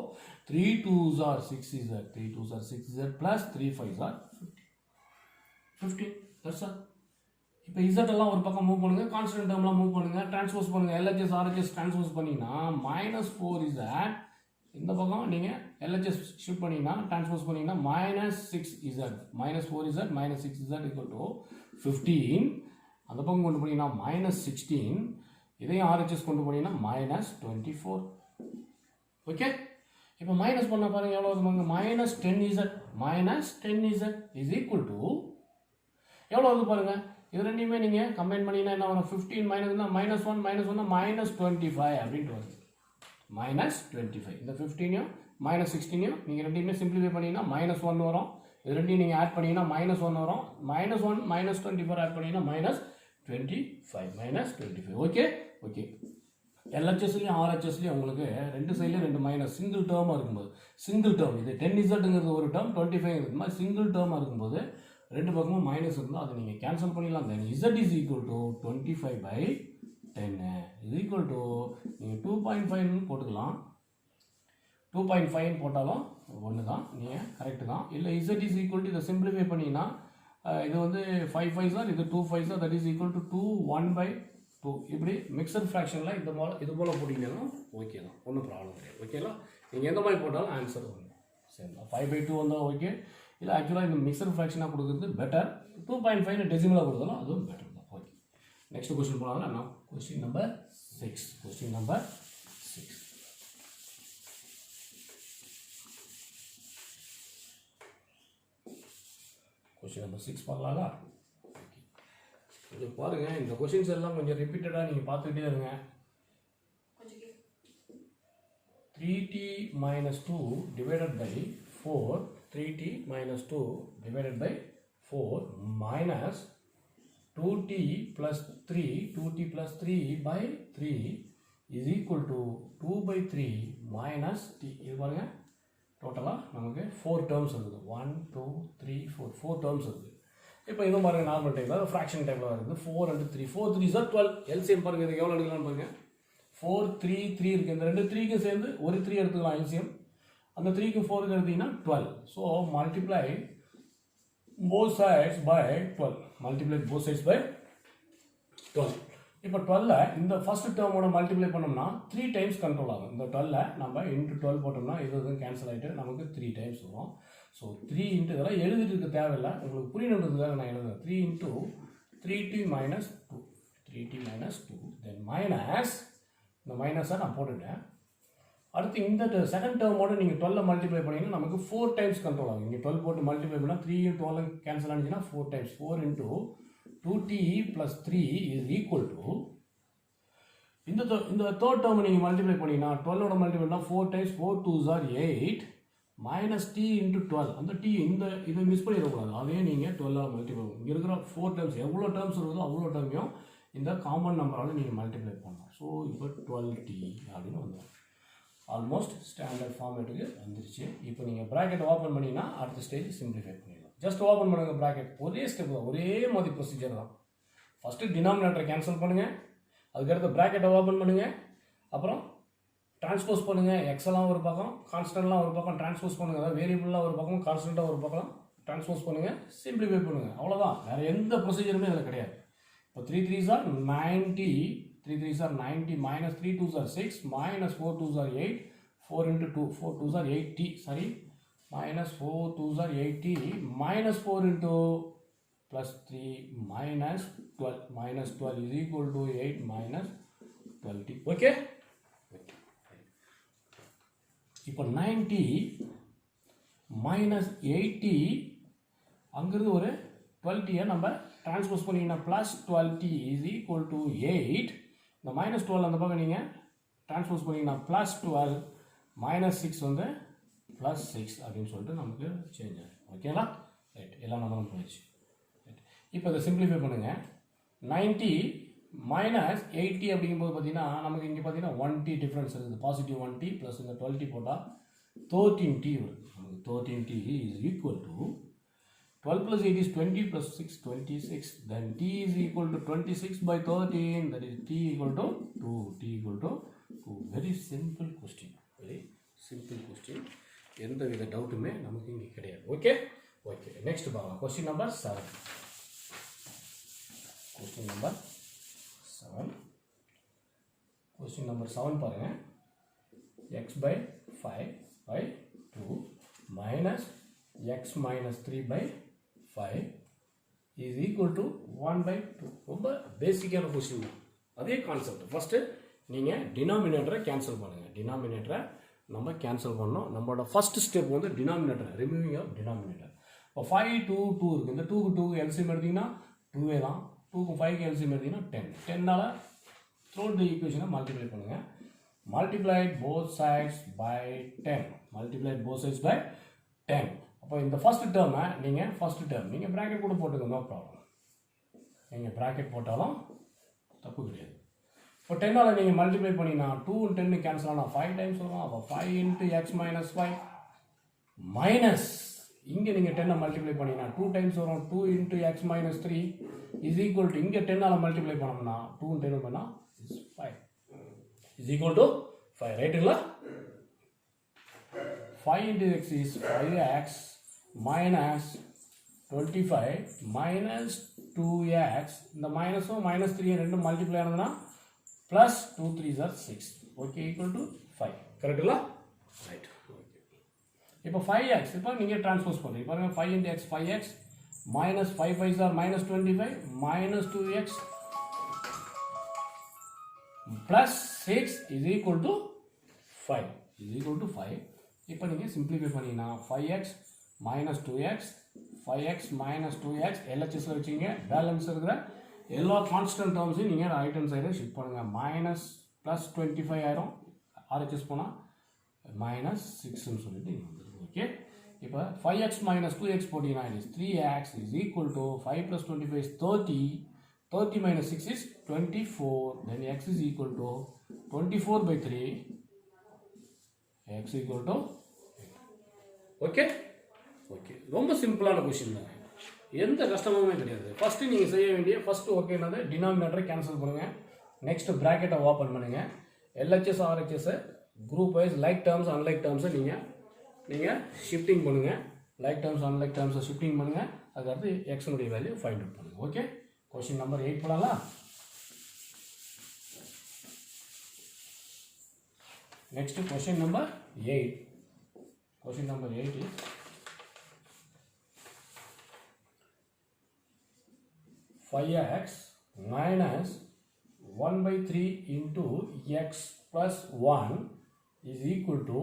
3 2s are 6z, 3 2s are 6z plus 3 5s are 15. That's all. இப்போ z எல்லாம் ஒரு பக்கம் மூவ் பண்ணுங்க, கான்ஸ்டன்ட் டேர்ம்லாம் மூவ் பண்ணுங்க, டிரான்ஸ்போஸ் பண்ணுங்க, LHS RHS டிரான்ஸ்போஸ் பண்ணிங்கன்னா -4z இந்த பக்கம் நீங்கள் LHS ஷிஃப்ட் பண்ணிங்கன்னா டிரான்ஸ்போஸ் பண்ணிங்கன்னா -6z, -4z -6z equal to 15. அந்த பக்கம் கொண்டு போனீங்கன்னா -16, இதையும் RHS கொண்டு போனீங்கன்னா -24. ஓகே, இப்போ மைனஸ் பண்ண பாருங்க எவ்வளோ வருது, -10z இஸ் ஈக்குவல் டு எவ்வளோ வருது பாருங்க. இது ரெண்டையுமே நீங்கள் கம்பைன் பண்ணிங்கன்னா என்ன வரும், 15 -1 -25 அப்படின்ட்டு வருது, -25. இந்த 15யும் -16யும் நீங்கள் ரெண்டையுமே சிம்பிளிஃபை பண்ணிங்கன்னா -1 வரும். இது ரெண்டையும் நீங்கள் ஆட் பண்ணிங்கன்னா -1 வரும். -1 -24 ஆட் பண்ணிங்கன்னா -25. ஓகே ஓகே, LHSலையும் RHSலையும் உங்களுக்கு ரெண்டு சைட்லையும் 2 மைனஸ் சிங்கிள் டேர்மாக இருக்கும்போது, சிங்கிள் டேர்ம் இது 10zங்கிறது ஒரு டேர்ம், 25 இது மாதிரி சிங்கிள் டேர்மாக இருக்கும்போது ரெண்டு பக்கமும் மைனஸ் இருந்தால் அதை நீங்கள் கேன்சல் பண்ணிடலாம். தென் z இஸ் ஈக்குவல் டு 25/10 இது ஈக்குவல் டு நீங்கள் 2.5 போட்டுக்கலாம். 2.5 போட்டாலும் ஒன்று தான், நீங்கள் கரெக்டு தான். இல்லை z இஸ் ஈக்குவல் டு இதை சிம்பிளிஃபை பண்ணிங்கன்னா இது வந்து 5 5s ஆர் இது 2 5s or, that is equal to 2 1/2. இப்படி மிக்சர் ஃப்ராக்ஷனில் இது போல் போட்டிங்கன்னா ஓகே தான், ஒன்றும் ப்ராப்ளம் கிடையாது. ஓகேங்களா, நீங்கள் எந்த மாதிரி போட்டாலும் ஆன்சர் வரும். சரிங்களா, 5/2 வந்தால் ஓகே, இல்லை ஆக்சுவலாக இந்த மிக்சர் ஃப்ராக்ஷனாக கொடுக்குறது பெட்டர், 2.5 டெசிமலாக கொடுத்தாலும் அதுவும் பெட்டர் தான். ஓகே, நெக்ஸ்ட் கொஸ்டின் போனாங்க. நான் question number 6. Question number 6. Question number 6 பண்ணலாங்களா? கொஞ்சம் பாருங்கள், இந்த கொஸ்டின்ஸ் எல்லாம் கொஞ்சம் ரிப்பீட்டடாக நீங்கள் பார்த்துக்கிட்டே இருங்க. 3t - 2 divided by 4, 3t - 2 divided by 4 minus 2t plus 3, 2t plus 3 by 3 is equal to 2/3 minus t. இது பாருங்க, டோட்டலாக நமக்கு 4 டேர்ம்ஸ் இருக்குது. 1 2 3 4 டேர்ம்ஸ் இருக்குது. இப்போ இதுவும் பாருங்கள் நார்மல் டைப்பில் ஃப்ராக்ஷன் டைப்பில் இருக்குது. 4 and 3, 4 3s are 12. எல்சிஎம் பாருங்கள், இதுக்கு எவ்வளோ எடுக்கலாம்னு பாருங்கள். 4 3 3 இருக்குது, இந்த ரெண்டு 3க்கும் சேர்ந்து ஒரு 3 எடுத்துக்கலாம் எல்சிஎம். அந்த 3க்கும் 4க்கு எடுத்தீங்கன்னா 12. So multiply both sides by 12. Multiply both sides by 12. இப்போ 12 இந்த ஃபர்ஸ்ட் டேர்மோட மல்டிப்ளை பண்ணோம்னா 3 டைம்ஸ் கண்ட்ரோல் ஆகும். இந்த 12 நம்ம இன்ட்டு 12 போட்டோம்னா இது கேன்சல் ஆகிட்டு நமக்கு 3 டைம்ஸ் வரும். ஸோ 3 இன்ட்டு இதெல்லாம் எழுதிட்டு இருக்க தேவையில்லை, உங்களுக்கு புரியணுன்றதுக்காக நான் எழுதுறேன். 3 இன்ட்டு 3t - 2, 3t - 2, தென் மைனஸ் இந்த மைனஸை நான் போட்டுட்டேன். அடுத்து இந்த செகண்ட் டேர்மோட நீங்கள் 12 மல்டிப்ளை பண்ணிங்கன்னா நமக்கு 4 டைம்ஸ் கண்ட்ரோல் ஆகும். நீங்கள் 12 போட்டு மல்டிப்ளை பண்ணால் 3 × 12 கேன்சல் ஆனிச்சுன்னா 4 times. 4 × 2t + 3 is equal to இந்த தேர்ட் டேர்ம் நீங்கள் மல்டிப்ளை பண்ணிங்கன்னா 12ஓட மல்டிப்ளை பண்ணால் 4 times 4 2s are 8 minus t × 12. அந்த t இதை மிஸ் பண்ணிடக்கூடாது, அதே நீங்கள் 12 மல்டிப்ளை பண்ணணும். இங்கே இருக்கிற 4 டைம்ஸ் எவ்வளோ டேர்ம்ஸ் இருக்குதோ அவ்வளோ டேர்மையும் இந்த காமன் நம்பரால் நீங்கள் மல்டிப்ளை பண்ணணும். ஸோ இப்போ 12t அப்படின்னு வந்துடும். ஆல்மோஸ்ட் ஸ்டாண்டர்ட் ஃபார்மேட்டுக்கு வந்துருச்சு. இப்போ நீங்கள் ப்ராக்கெட் ஓப்பன் பண்ணிங்கன்னா அடுத்த ஸ்டேஜ் சிம்பிளிஃபை பண்ணிடலாம். ஜஸ்ட் ஓப்பன் பண்ணுங்கள் ப்ராக்கெட். ஒரே ஸ்டெப் தான், ஒரே மாதிரி ப்ரொசீஜர் தான். ஃபஸ்ட்டு டினாமினேட்டரை கேன்சல் பண்ணுங்கள், அதுக்கடுத்து ப்ராக்கெட்டை ஓப்பன் பண்ணுங்கள், அப்புறம் ட்ரான்ஸ்போஸ் பண்ணுங்கள். எக்ஸெல்லாம் ஒரு பக்கம், கான்ஸ்டன்ட்லாம் ஒரு பக்கம் ட்ரான்ஸ்போஸ் பண்ணுங்கள். அதாவது வேரியபிளாக ஒரு பக்கம், கான்ஸ்டண்ட்டாக ஒரு பக்கம் ட்ரான்ஸ்போஸ் பண்ணுங்கள், சிம்பிளிஃபை பண்ணுங்கள். அவ்வளோதான், வேறு எந்த ப்ரொசீஜருமே அதில் கிடையாது. இப்போ 3 3s are 90, 3 3s are 90, minus 3 2s are 6, minus 4 2s are 8, 4 into 2, 4 2s are 80, sorry, minus 4 2s are 80, minus 4 into plus 3 minus 12, minus 12 is equal to 8 minus 20, okay? இப்போ 90 minus 80 அங்கிருந்து ஒரு 12 நம்ம டிரான்ஸ்போஸ் பண்ணிங்கன்னா ப்ளஸ் 12 இஸ் ஈக்குவல் டு 8. இந்த மைனஸ் 12 அந்த பக்கம் நீங்கள் டிரான்ஸ்போஸ் பண்ணிங்கன்னா ப்ளஸ் 12 minus 6 வந்து ப்ளஸ் 6 அப்படின்னு சொல்லிட்டு நமக்கு சேஞ்ச் ஆகும். ஓகேங்களா? ரைட், எல்லா நம்பரும் போயிடுச்சு. ரைட், இப்போ இதை சிம்பிளிஃபை பண்ணுங்கள். 90 மைனஸ் 80 அப்படிங்கும்போது பார்த்தீங்கன்னா நமக்கு இங்கே பார்த்தீங்கன்னா 1t டிஃப்ரென்ஸ் இருக்குது. பாசிட்டிவ் 1t ப்ளஸ் இந்த 12t போட்டால் 13t வருது. நமக்கு 13t is equal to 12 plus 8 is 20 plus 6 26, then t is equal to 26 by 13, that is t equal to 2, t equal to 2. Very simple question, very simple question. எந்த வித டவுட்டுமே நமக்கு இங்கே கிடையாது. ஓகே ஓகே, நெக்ஸ்ட் பாருங்க. Question number 7. Question number 7. Question number 7 பாருங்க. x by 5 by 2 minus x minus 3 by 5 is equal to 1 by 2. ரொம்ப பேசிக்கான கொஸ்டின் தான். அதே கான்செப்ட். ஃபஸ்ட்டு நீங்கள் டினாமினேட்டரை கேன்சல் பண்ணுங்கள். டினாமினேட்டரை நம்ம கேன்சல் பண்ணோம். நம்மளோட ஃபஸ்ட் ஸ்டெப் வந்து டினாமினேட்டர், ரிமூவிங் ஆஃப் டினாமினேட்டர். இப்போ 5 2 2 இருக்குது. இந்த 2க்கு 2 எல்சிஎம் எடுத்திங்கன்னா 2 தான். 2க்கு 5க்கு எல்சிஎம் எடுத்திங்கன்னா 10. 10ஆல் த்ரோட் தி ஈக்குவேஷனை மல்டிப்ளை பண்ணுங்கள். Multiplied both sides by 10. Multiplied both sides by 10. அப்போ இந்த ஃபஸ்ட் டேர்மை நீங்கள் ப்ராக்கெட் கூட போட்டுங்க, நோ ப்ராப்ளம். நீங்கள் ப்ராக்கெட் போட்டாலும் தப்பு கிடையாது. இப்போ 10ஆல் நீங்கள் மல்டிப்ளை பண்ணிங்கன்னா 2 and 10 கேன்சல் ஆனால் 5 டைம்ஸ் வரும். அப்போ 5 into x minus 5 மைனஸ் இங்கே நீங்கள் 10 மல்டிப்ளை பண்ணிங்கன்னா 2 டைம்ஸ் வரும். 2 into x minus 3 is equal to இங்கே 10ஆல் மல்டிப்ளை பண்ணோம்னா 2 and 10 பண்ணால் is 5 is equal to 5. ரைட்டுங்களா? 5 into x is 5x minus 25 minus 2x. இந்த மைனஸும் மைனஸ் 3 ரெண்டும் மல்டிப்ளை ஆனதுன்னா plus 2 3s are 6. Okay, equal to 5. கரெக்டுங்களா? ரைட். ஓகே, இப்போ 5x இப்போ நீங்கள் ட்ரான்ஸ்போஸ் பண்ணுறீங்க. பாருங்கள், 5 into x 5x minus 5 5s are minus 25 minus 2x plus 6 is equal to 5 is equal to 5. இப்போ நீங்கள் சிம்பிளிஃபை பண்ணிங்கன்னா 5x minus 2x 5x minus 2x LHSல வச்சிங்க. பேலன்ஸ் இருக்கிற எல்லா கான்ஸ்டன்ட் டேர்ம்ஸையும் நீங்கள் ரைட் ஹேண்ட் சைடு ஷிஃப்ட் பண்ணுங்கள். மைனஸ் ப்ளஸ் 25 ஆயிரும். RHS போனால் மைனஸ் 6ன்னு சொல்லிட்டு இங்கே வந்துடும். ஓகே, இப்போ 5x minus 2x போட்டிங்கன்னா it is 3x is equal to 5 plus 25 is 30. 30 minus 6 is 24. Then x is equal to 24 by 3. x equal to 8. Okay okay, ரொம்ப சிம்பிளான கொஸ்டின் தான், எந்த கஷ்டமுமே கிடையாது. ஃபஸ்ட்டு நீங்கள் செய்ய வேண்டிய ஃபஸ்ட்டு ஓகேனாது டினாமினேட்டரை கேன்சல் பண்ணுங்கள். நெக்ஸ்ட்டு ப்ராக்கெட்டை ஓப்பன் பண்ணுங்கள். எல்ஹெச்எஸ் ஆர்ஹெச்எஸ்ஸை group wise like terms unlike டேர்ம்ஸை நீங்கள் ஷிஃப்டிங் பண்ணுங்கள். லைக் டேர்ம்ஸ் அன்லைக் டேர்ம்ஸை ஷிஃப்டிங் பண்ணுங்கள். அதுக்கடுத்து எக்ஸனுடைய வேல்யூ ஃபைண்ட் அவுட் பண்ணுங்கள். ஓகே, கொஸ்டின் நம்பர் 8 போடலாம். Next question number 8. Question number 8 is 5x minus 1 by 3 into x plus 1 is equal to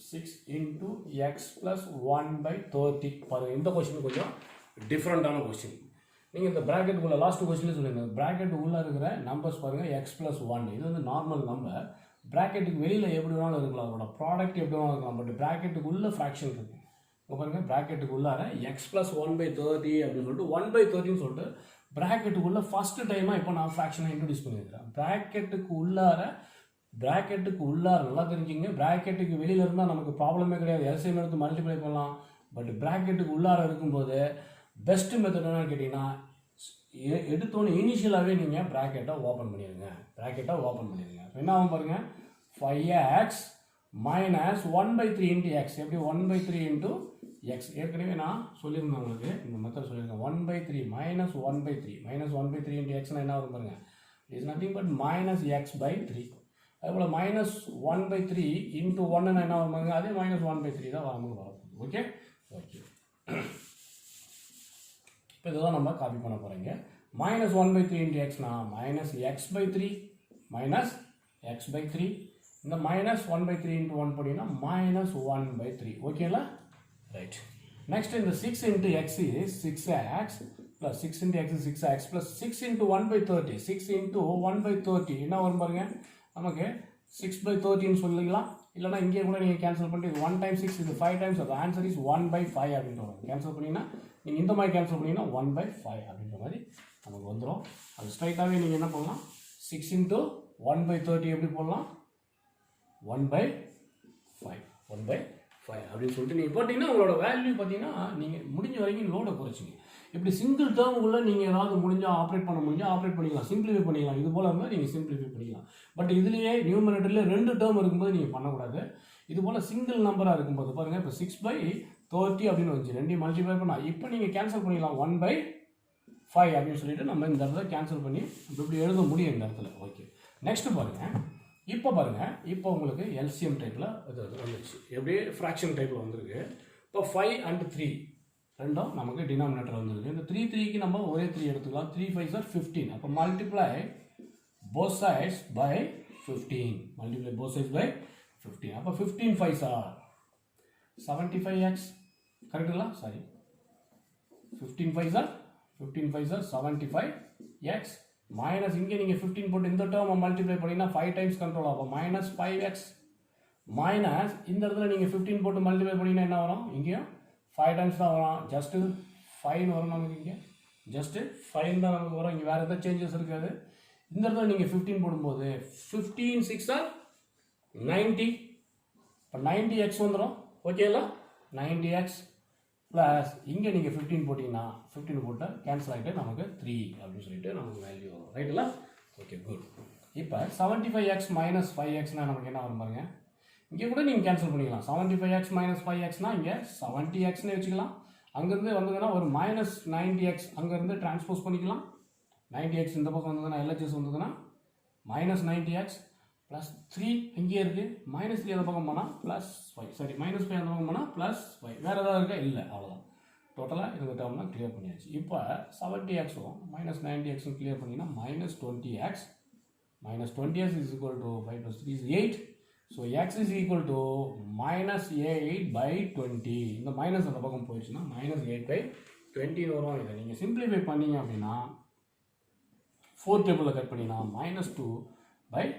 6 into x plus 1 by 30. பாருங்கள், இந்த கொஸ்டின் கொஞ்சம் டிஃப்ரெண்ட்டான கொஸ்டின். நீங்கள் இந்த ப்ராக்கெட்டுக்குள்ளே லாஸ்ட் கொஸ்டின்லேயே சொல்லியிருந்தேன். ப்ராக்கெட்டுக்குள்ளே இருக்கிற நம்பர்ஸ் பாருங்கள், x plus 1 இது வந்து நார்மல் நம்பர். ப்ராக்கெட்டுக்கு வெளியில் எப்படி வேணாலும் இருக்கலாம், அதோட ப்ராடக்ட் எப்படி வேணாலும் இருக்கலாம். பட் ப்ராக்கெட்டுக்குள்ளே ஃப்ராக்ஷன் இருக்குது. இப்போ பாருங்கள், ப்ராக்கெட்டுக்குள்ளார எக்ஸ் ப்ளஸ் 1 by 30 அப்படின்னு சொல்லிட்டு 1 by 30ன்னு சொல்லிட்டு ப்ராக்கெட்டுக்குள்ளே ஃபஸ்ட்டு டைமாக இப்போ நான் ஃப்ராக்ஷனை இன்ட்ரடியூஸ் பண்ணியிருக்கிறேன். ப்ராக்கெட்டுக்கு உள்ளார ப்ராக்கெட்டுக்கு உள்ளார நல்லா தெரிஞ்சுங்க, ப்ராக்கெட்டுக்கு வெளியில் இருந்தால் நமக்கு ப்ராப்ளமே கிடையாது, எல்சிஎம் எடுத்து மல்டிப்ளை பண்ணலாம். பட் ப்ராக்கெட்டுக்கு உள்ளார இருக்கும்போது பெஸ்ட் மெத்தட் என்னன்னு கேட்டிங்கன்னா, எடுத்தோன்னே இனிஷியலாகவே நீங்கள் ப்ராக்கெட்டை ஓப்பன் பண்ணிடுங்க. என்ன ஆகும் பாருங்கள், 5x minus 1/3 into x. எப்படி 1/3 into x? ஏற்கனவே நான் சொல்லியிருந்தேன் உங்களுக்கு, இந்த மெத்தட் சொல்லியிருக்கேன். 1/3 minus 1/3 into x என்ன வரும் பாருங்கள், it is nothing but minus x/3. அதுபோல் minus 1/3 into 1 என்ன வரும் பாருங்க, அதே minus 1/3 தான் வரப்போகுது. ஓகே. இப்போ இதுதான் நம்ம காப்பி பண்ண போகிறீங்க. minus 1/3 into xனா minus x/3 minus x/3. இந்த minus 1/3 into 1 போட்டிங்கன்னா minus 1/3. ஓகேங்களா? ரைட். நெக்ஸ்ட் இந்த 6 into x is 6x plus 6 into x is 6x plus 6 into 1/30. 6 into 1/30 என்ன வரும் பாருங்க, நமக்கு 6/30 சொல்லிக்கலாம். இல்லைனா இங்கே கூட நீங்கள் கேன்சல் பண்ணிட்டு இது 1 times 6 இது 5 times, அது ஆன்சர் இஸ் 1/5 அப்படின்ற வரும். கேன்சல் பண்ணிங்கன்னா நீங்கள் இந்த மாதிரி கேன்சல் பண்ணிங்கன்னா 1/5 அப்படின்ற மாதிரி நமக்கு வந்துடும். அது ஸ்ட்ரைட்டாகவே நீங்கள் என்ன பண்ணலாம், 6 into 1/30 எப்படி போடலாம், 1/5 அப்படின்னு சொல்லிட்டு நீங்கள் போட்டிங்கன்னா உங்களோட வேல்யூ பார்த்தீங்கன்னா நீங்கள் முடிஞ்ச வரைக்கும் லோடை குறைச்சிங்க. இப்படி சிங்கிள் டேர்முக்குள்ளே நீங்கள் ஏதாவது முடிஞ்சால் ஆப்ரேட் பண்ணிக்கலாம், சிம்பிளிஃபை பண்ணிக்கலாம். இது போல் இருந்தால் நீங்கள் சிம்பிளிஃபை பண்ணிக்கலாம். பட் இதுலேயே நியூமரேட்டரில் 2 டேர்ம் இருக்கும்போது நீங்கள் பண்ணக்கூடாது. இது போல் சிங்கிள் நம்பராக இருக்கும்போது பாருங்கள், இப்போ 6/30 அப்படின்னு வந்துச்சு, 2 மல்டிப்ளை பண்ணால் இப்போ நீங்கள் கேன்சல் பண்ணிக்கலாம் 1/5 அப்படின்னு சொல்லிட்டு நம்ம இந்த இடத்துல கேன்சல் பண்ணி இப்படி எழுத முடியும் இந்த இடத்துல. ஓகே. நெக்ஸ்ட் பாருங்கள், இப்போ உங்களுக்கு எல்சிஎம் டைப்பில் இது வந்துச்சு, எப்படியே ஃப்ராக்ஷன் டைப்பில் வந்துருக்கு. இப்போ 5 and 3 ரெண்டும் நமக்கு டினாமினேட்டர் வந்துருக்கு. இந்த 3க்கு நம்ம ஒரே 3 எடுத்துக்கலாம். 3 5s are 15. அப்போ மல்டிப்ளை both sides by 15. அப்போ 15 5s are 75x. கரெக்டுங்களா? Sorry, 15 5s are 75x minus இங்கே நீங்கள் 15 போட்டு இந்த டேர்ம் மல்டிப்ளை பண்ணிங்கன்னா 5 டைம்ஸ் கண்ட்ரோல் ஆகும், மைனஸ் 5x மைனஸ் இந்த இடத்துல நீங்கள் 15 போட்டு மல்டிப்ளை பண்ணிங்கன்னா என்ன வரும், இங்கேயும் 5 டைம்ஸ் தான் வரும், ஜஸ்ட்டு 5 வரும் நமக்கு. இங்கே ஜஸ்ட்டு 5 தான் நமக்கு வரும், இங்கே வேறு எதாவது சேஞ்சஸ் இருக்காது. இந்த இடத்துல நீங்கள் 15 போடும்போது 15 6 are 90. இப்போ 90x வந்துடும். ஓகேங்களா? 90x ப்ளஸ் இங்கே நீங்கள் 15 போட்டிங்கன்னா 15 போட்டால் கேன்சல் ஆகிட்டு நமக்கு 3 அப்படின்னு சொல்லிட்டு நமக்கு வேல்யூ வரும். ரைட்டுங்களா? Okay, good. இப்போ 75x minus 5xனா நமக்கு என்ன வரும் பாருங்க, இங்கே கூட நீங்கள் கேன்சல் பண்ணிக்கலாம். 75x minus 5xனா இங்கே 70xன்னு வச்சுக்கலாம். அங்கேருந்து வந்ததுன்னா ஒரு minus 90x அங்கேருந்து டிரான்ஸ்போஸ் பண்ணிக்கலாம். 90x இந்த பக்கம் வந்ததுன்னா LHS வந்ததுன்னா minus 90x ப்ளஸ் 3 இங்கே இருக்குது, minus 3 அந்த பக்கம் போனால் ப்ளஸ் 5, சாரி minus 5 அந்த பக்கம் போனால் ப்ளஸ் 5. வேறு ஏதாவது இருக்கா? இல்லை, அவ்வளோதான். டோட்டலாக இந்த டேர்ம்லாம் கிளியர் பண்ணியாச்சு. இப்போ 70xும் minus 90xும் கிளியர் பண்ணிங்கன்னா minus 20x is equal to 5 plus 3 is 8. So x is equal to minus 8/20. இந்த மைனஸ் அந்த பக்கம் போயிடுச்சுன்னா minus 8/20 வரும். இதை நீங்கள் சிம்பிளிஃபை பண்ணீங்க அப்படின்னா 4 டேபிளில் கட் பண்ணிங்கன்னா minus 2/5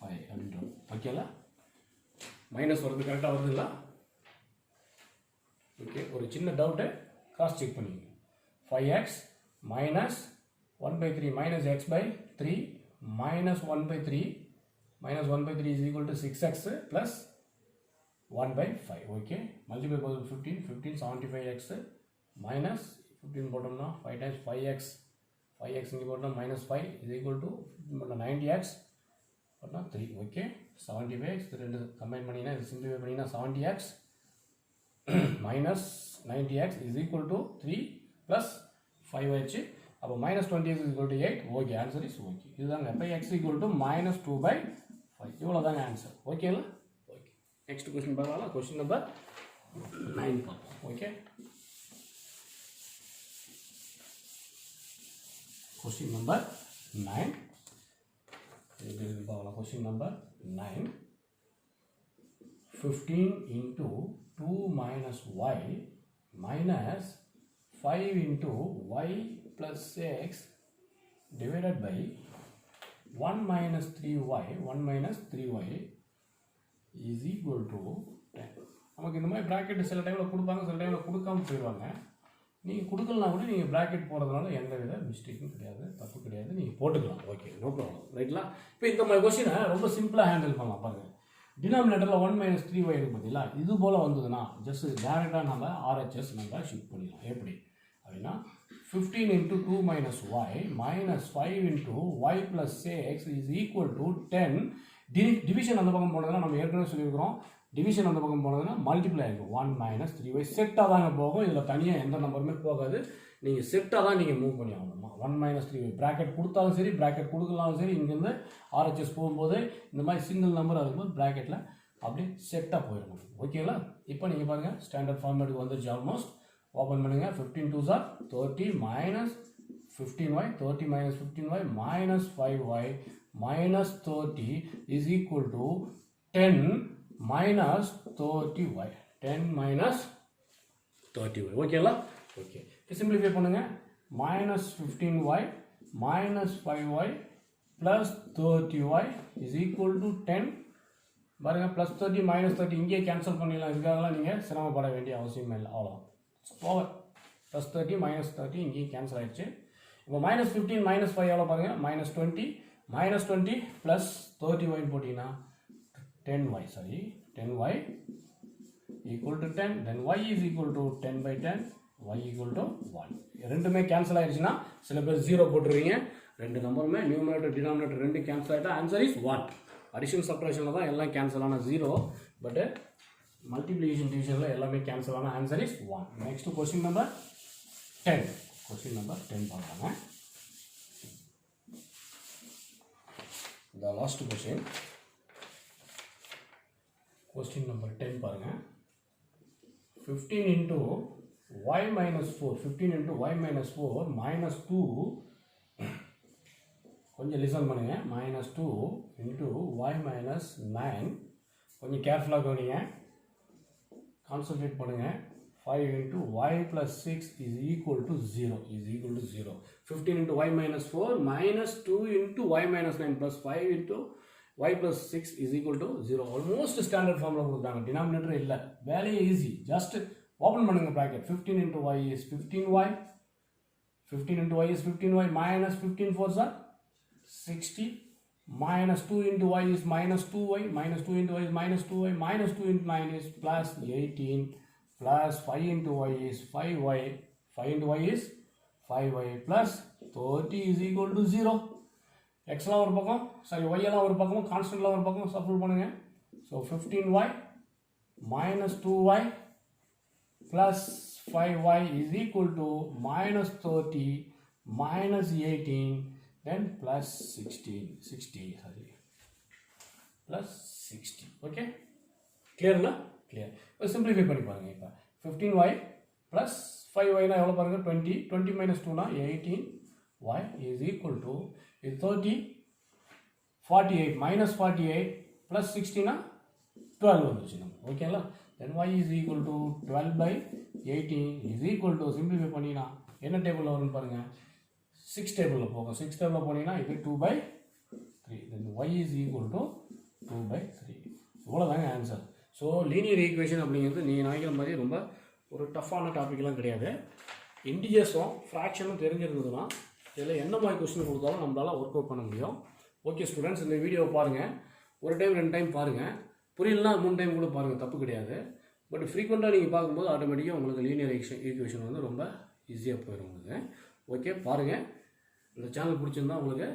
அப்படின்ட்டு. ஓகேங்களா? மைனஸ் வருது, கரெக்டாக வருதுங்களா? ஓகே, ஒரு சின்ன டவுட்டு காஸ்ட் செக் பண்ணிக்கோங்க. 5x minus 1/3 minus x/3 minus 1/3 is equal to 6x plus 1/5. Okay, multiply போது 15 75x minus 15 போட்டோம்னா 5 times 5x இங்கே போட்டோம்னா minus 5 is equal to 90x போட்டோம்னா 3. ஓகே, 75x ரெண்டு கம்பைன் பண்ணிங்கன்னா இது சிம்பிளிஃபை பண்ணிங்கன்னா 70x minus 90x is equal to 3 plus 5 ஆச்சு. அப்போ minus 20x is equal to 8. Okay, answer is okay. இதுதாங்க. அப்போ x equal to minus 2/5. இவ்வளோ தாங்க ஆன்சர். ஓகேங்களா? ஓகே, நெக்ஸ்ட் கொஸ்டின் பார்க்கலாம். கொஸ்டின் நம்பர் 9 பார்ப்போம். ஓகே, கொஸ்டின் நம்பர் 9 பார்க்கலாம். Question number 9, 15 into 2 minus y minus 5 into y plus 6 divided by 1 minus 3y is equal to 10. நமக்கு இந்த மாதிரி ப்ராக்கெட் சில டைமில் கொடுப்பாங்க, சில டைமில் கொடுக்காம போயிடுவாங்க. நீங்கள் கொடுக்கலனா கூட நீங்கள் ப்ராக்கெட் போடுறதுனால எந்த வித மிஸ்டேக்கும் கிடையாது, தப்பு கிடையாது, நீங்கள் போட்டுக்கலாம். Okay, no problem. ரைட்லாம். இப்போ இந்த மாதிரி கொஸ்டினை ரொம்ப சிம்பிளாக ஹேண்டில் பண்ணலாம். பாருங்கள், டினாமினேட்டரில் 1 - 3y இருக்குது பார்த்தீங்களா, இது போல் வந்ததுன்னா ஜஸ்ட் டேரெக்டாக நம்ம RHS நம்ம ஷிஃப்ட் பண்ணிடலாம். எப்படி அப்படின்னா 15 × 2 - y minus 5 × y plus x is equal to 10. Division அந்த பக்கம் போனதுன்னா நம்ம ஏற்கனவே சொல்லியிருக்கிறோம், டிவிஷன் அந்த பக்கம் போனதுன்னா மல்டிப்ளை ஆகிடும். 1 - 3y செட்டாக தாங்க போகும். இதில் தனியாக எந்த நம்பருமே போகாது. நீங்கள் செட்டாக தான் நீங்கள் மூவ் பண்ணி ஆகணுமா. 1 - 3y ப்ராக்கெட் கொடுத்தாலும் சரி, ப்ராக்கெட் கொடுக்கலாலும் சரி, இங்கேருந்து RHS போகும்போது இந்த மாதிரி சிங்கிள் நம்பர் இருக்கும்போது ப்ராக்கெட்டில் அப்படியே செட்டாக போயிடணும். ஓகேங்களா. இப்போ நீங்கள் பாருங்கள், ஸ்டாண்டர்ட் ஃபார்மேட்டுக்கு வந்துருச்சு. ஆல்மோஸ்ட் ஓப்பன் பண்ணுங்க. 15 2s are 30 minus 15y, 30 minus 15y minus 5y minus 30 is equal to 10 minus 30y. 10 minus 30y. ஓகேங்களா. ஓகே, சிம்பிளிஃபை பண்ணுங்க. minus 15y minus 5y plus 30y is equal to 10. பாருங்க, plus 30 minus 30 இங்கே கேன்சல் பண்ணிடலாம். இதுக்காகலாம் நீங்கள் சிரமப்பட வேண்டிய அவசியம் இல்லை. அவ்வளோ ஓவர். ப்ளஸ் 30 minus 30 இங்கேயும் கேன்சல் ஆகிடுச்சு. இப்போ -15 - 5 எவ்வளோ பாருங்கள், -20 -20 ப்ளஸ் 30y போட்டிங்கன்னா 10y, sorry 10y equal to 10. then y is equal to 10/10, y equal to 1. ரெண்டுமே கேன்சல் ஆகிடுச்சுன்னா சில பேர் 0 போட்டுருவீங்க. ரெண்டு நம்பருமே நியூமரேட்டர் டினாமினேட்டர் ரெண்டு கேன்சல் ஆகிட்டா ஆன்சர் இஸ் 1. அடிஷன் சப்ட்ராக்ஷனில் தான் எல்லாம் கேன்சல் ஆன 0, பட்டு மல்டிப்ளிகேஷன் டிவிஷனில் எல்லாமே கேன்சல் ஆன answer is 1. Next question number 10. Question number 10 பார்க்கலாங்க. The last question. Question number 10 பாருங்க. 15 × y - 4. 15 × y - 4 minus 2. கொஞ்சம் லிசன் பண்ணுங்க. -2 × y - 9. கொஞ்சம் கேர்ஃபுல்லாக கவனிங்க, கான்சன்ட்ரேட் பண்ணுங்க. 5 × y plus 6 is equal to 0. 15 × y - 4 minus 2 × y - 9 plus 5 × y plus 6 is equal to 0. Almost standard ஃபார்மில் கொடுத்தாங்க. டினாமினேட்டர் இல்லை, வேலையே ஈஸி. ஜஸ்ட் ஓப்பன் பண்ணுங்க bracket. 15 × y is 15y. 15 × y is 15y minus 15 4s are 60. minus 2 × y is minus 2y. minus 2 × y is minus 2y. minus 2 × 9 is plus 18. plus 5 × y is 5y. 5 × y is 5y plus 30 is equal to 0. எக்ஸ்லாம் ஒரு பக்கம், சாரி y எல்லாம் ஒரு பக்கமும் கான்ஸ்டன்ட்லாம் ஒரு பக்கம் சப்ஸ்டிட்யூட் பண்ணுங்க. So 15y minus 2y plus 5y is equal to minus 30 minus 18 then plus 60 sorry plus 60. Okay, கிளியர்ல? Clear. இப்போ சிம்பிளிஃபை பண்ணி பாருங்க. இப்போ 15y plus 5y எவ்வளோ பாருங்க, 20. 20 minus 2 18y is equal to 30 48 minus 48 plus 60 12 வந்துச்சு நம்ம. ஓகேங்களா. then y is equal to 12/18 is equal to simplify பண்ணினா என்ன டேபிளில் வரும்னு பாருங்க, 6 டேபிளில் போகும். 6 டேபிளில் போனீங்கன்னா இது 2/3. then y is equal to 2/3. இவ்வளோதாங்க ஆன்சர். ஸோ லீனியர் ஈக்குவேஷன் அப்படிங்கிறது நீங்கள் நினைக்கிற மாதிரி ரொம்ப ஒரு டஃப்பான டாப்பிக்லாம் கிடையாது. இன்டிஜர்ஸும் ஃப்ராக்ஷனும் தெரிஞ்சிருந்ததுன்னா இதில் என்ன மாதிரி கொஸ்டின் கொடுத்தாலும் நம்மளால் ஒர்க் அவுட் பண்ண முடியும். ஓகே ஸ்டூடெண்ட்ஸ், இந்த வீடியோவை பாருங்கள். ஒரு டைம் 2 டைம் பாருங்கள். புரியலனா 3 டைம் கூட பாருங்கள், தப்பு கிடையாது. பட் ஃப்ரீக்வெண்ட்டாக நீங்கள் பார்க்கும்போது ஆட்டோமேட்டிக்காக உங்களுக்கு லீனியர் ஈக்குவேஷன் வந்து ரொம்ப ஈஸியாக போயிடும் உங்களுக்கு. ஓகே, பாருங்கள். இந்த சேனல் பிடிச்சிருந்தா உங்களுக்கு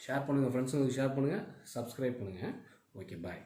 ஷேர் பண்ணுங்கள், ஃப்ரெண்ட்ஸுங்களுக்கு ஷேர் பண்ணுங்கள், சப்ஸ்கிரைப் பண்ணுங்கள். ஓகே, பாய்.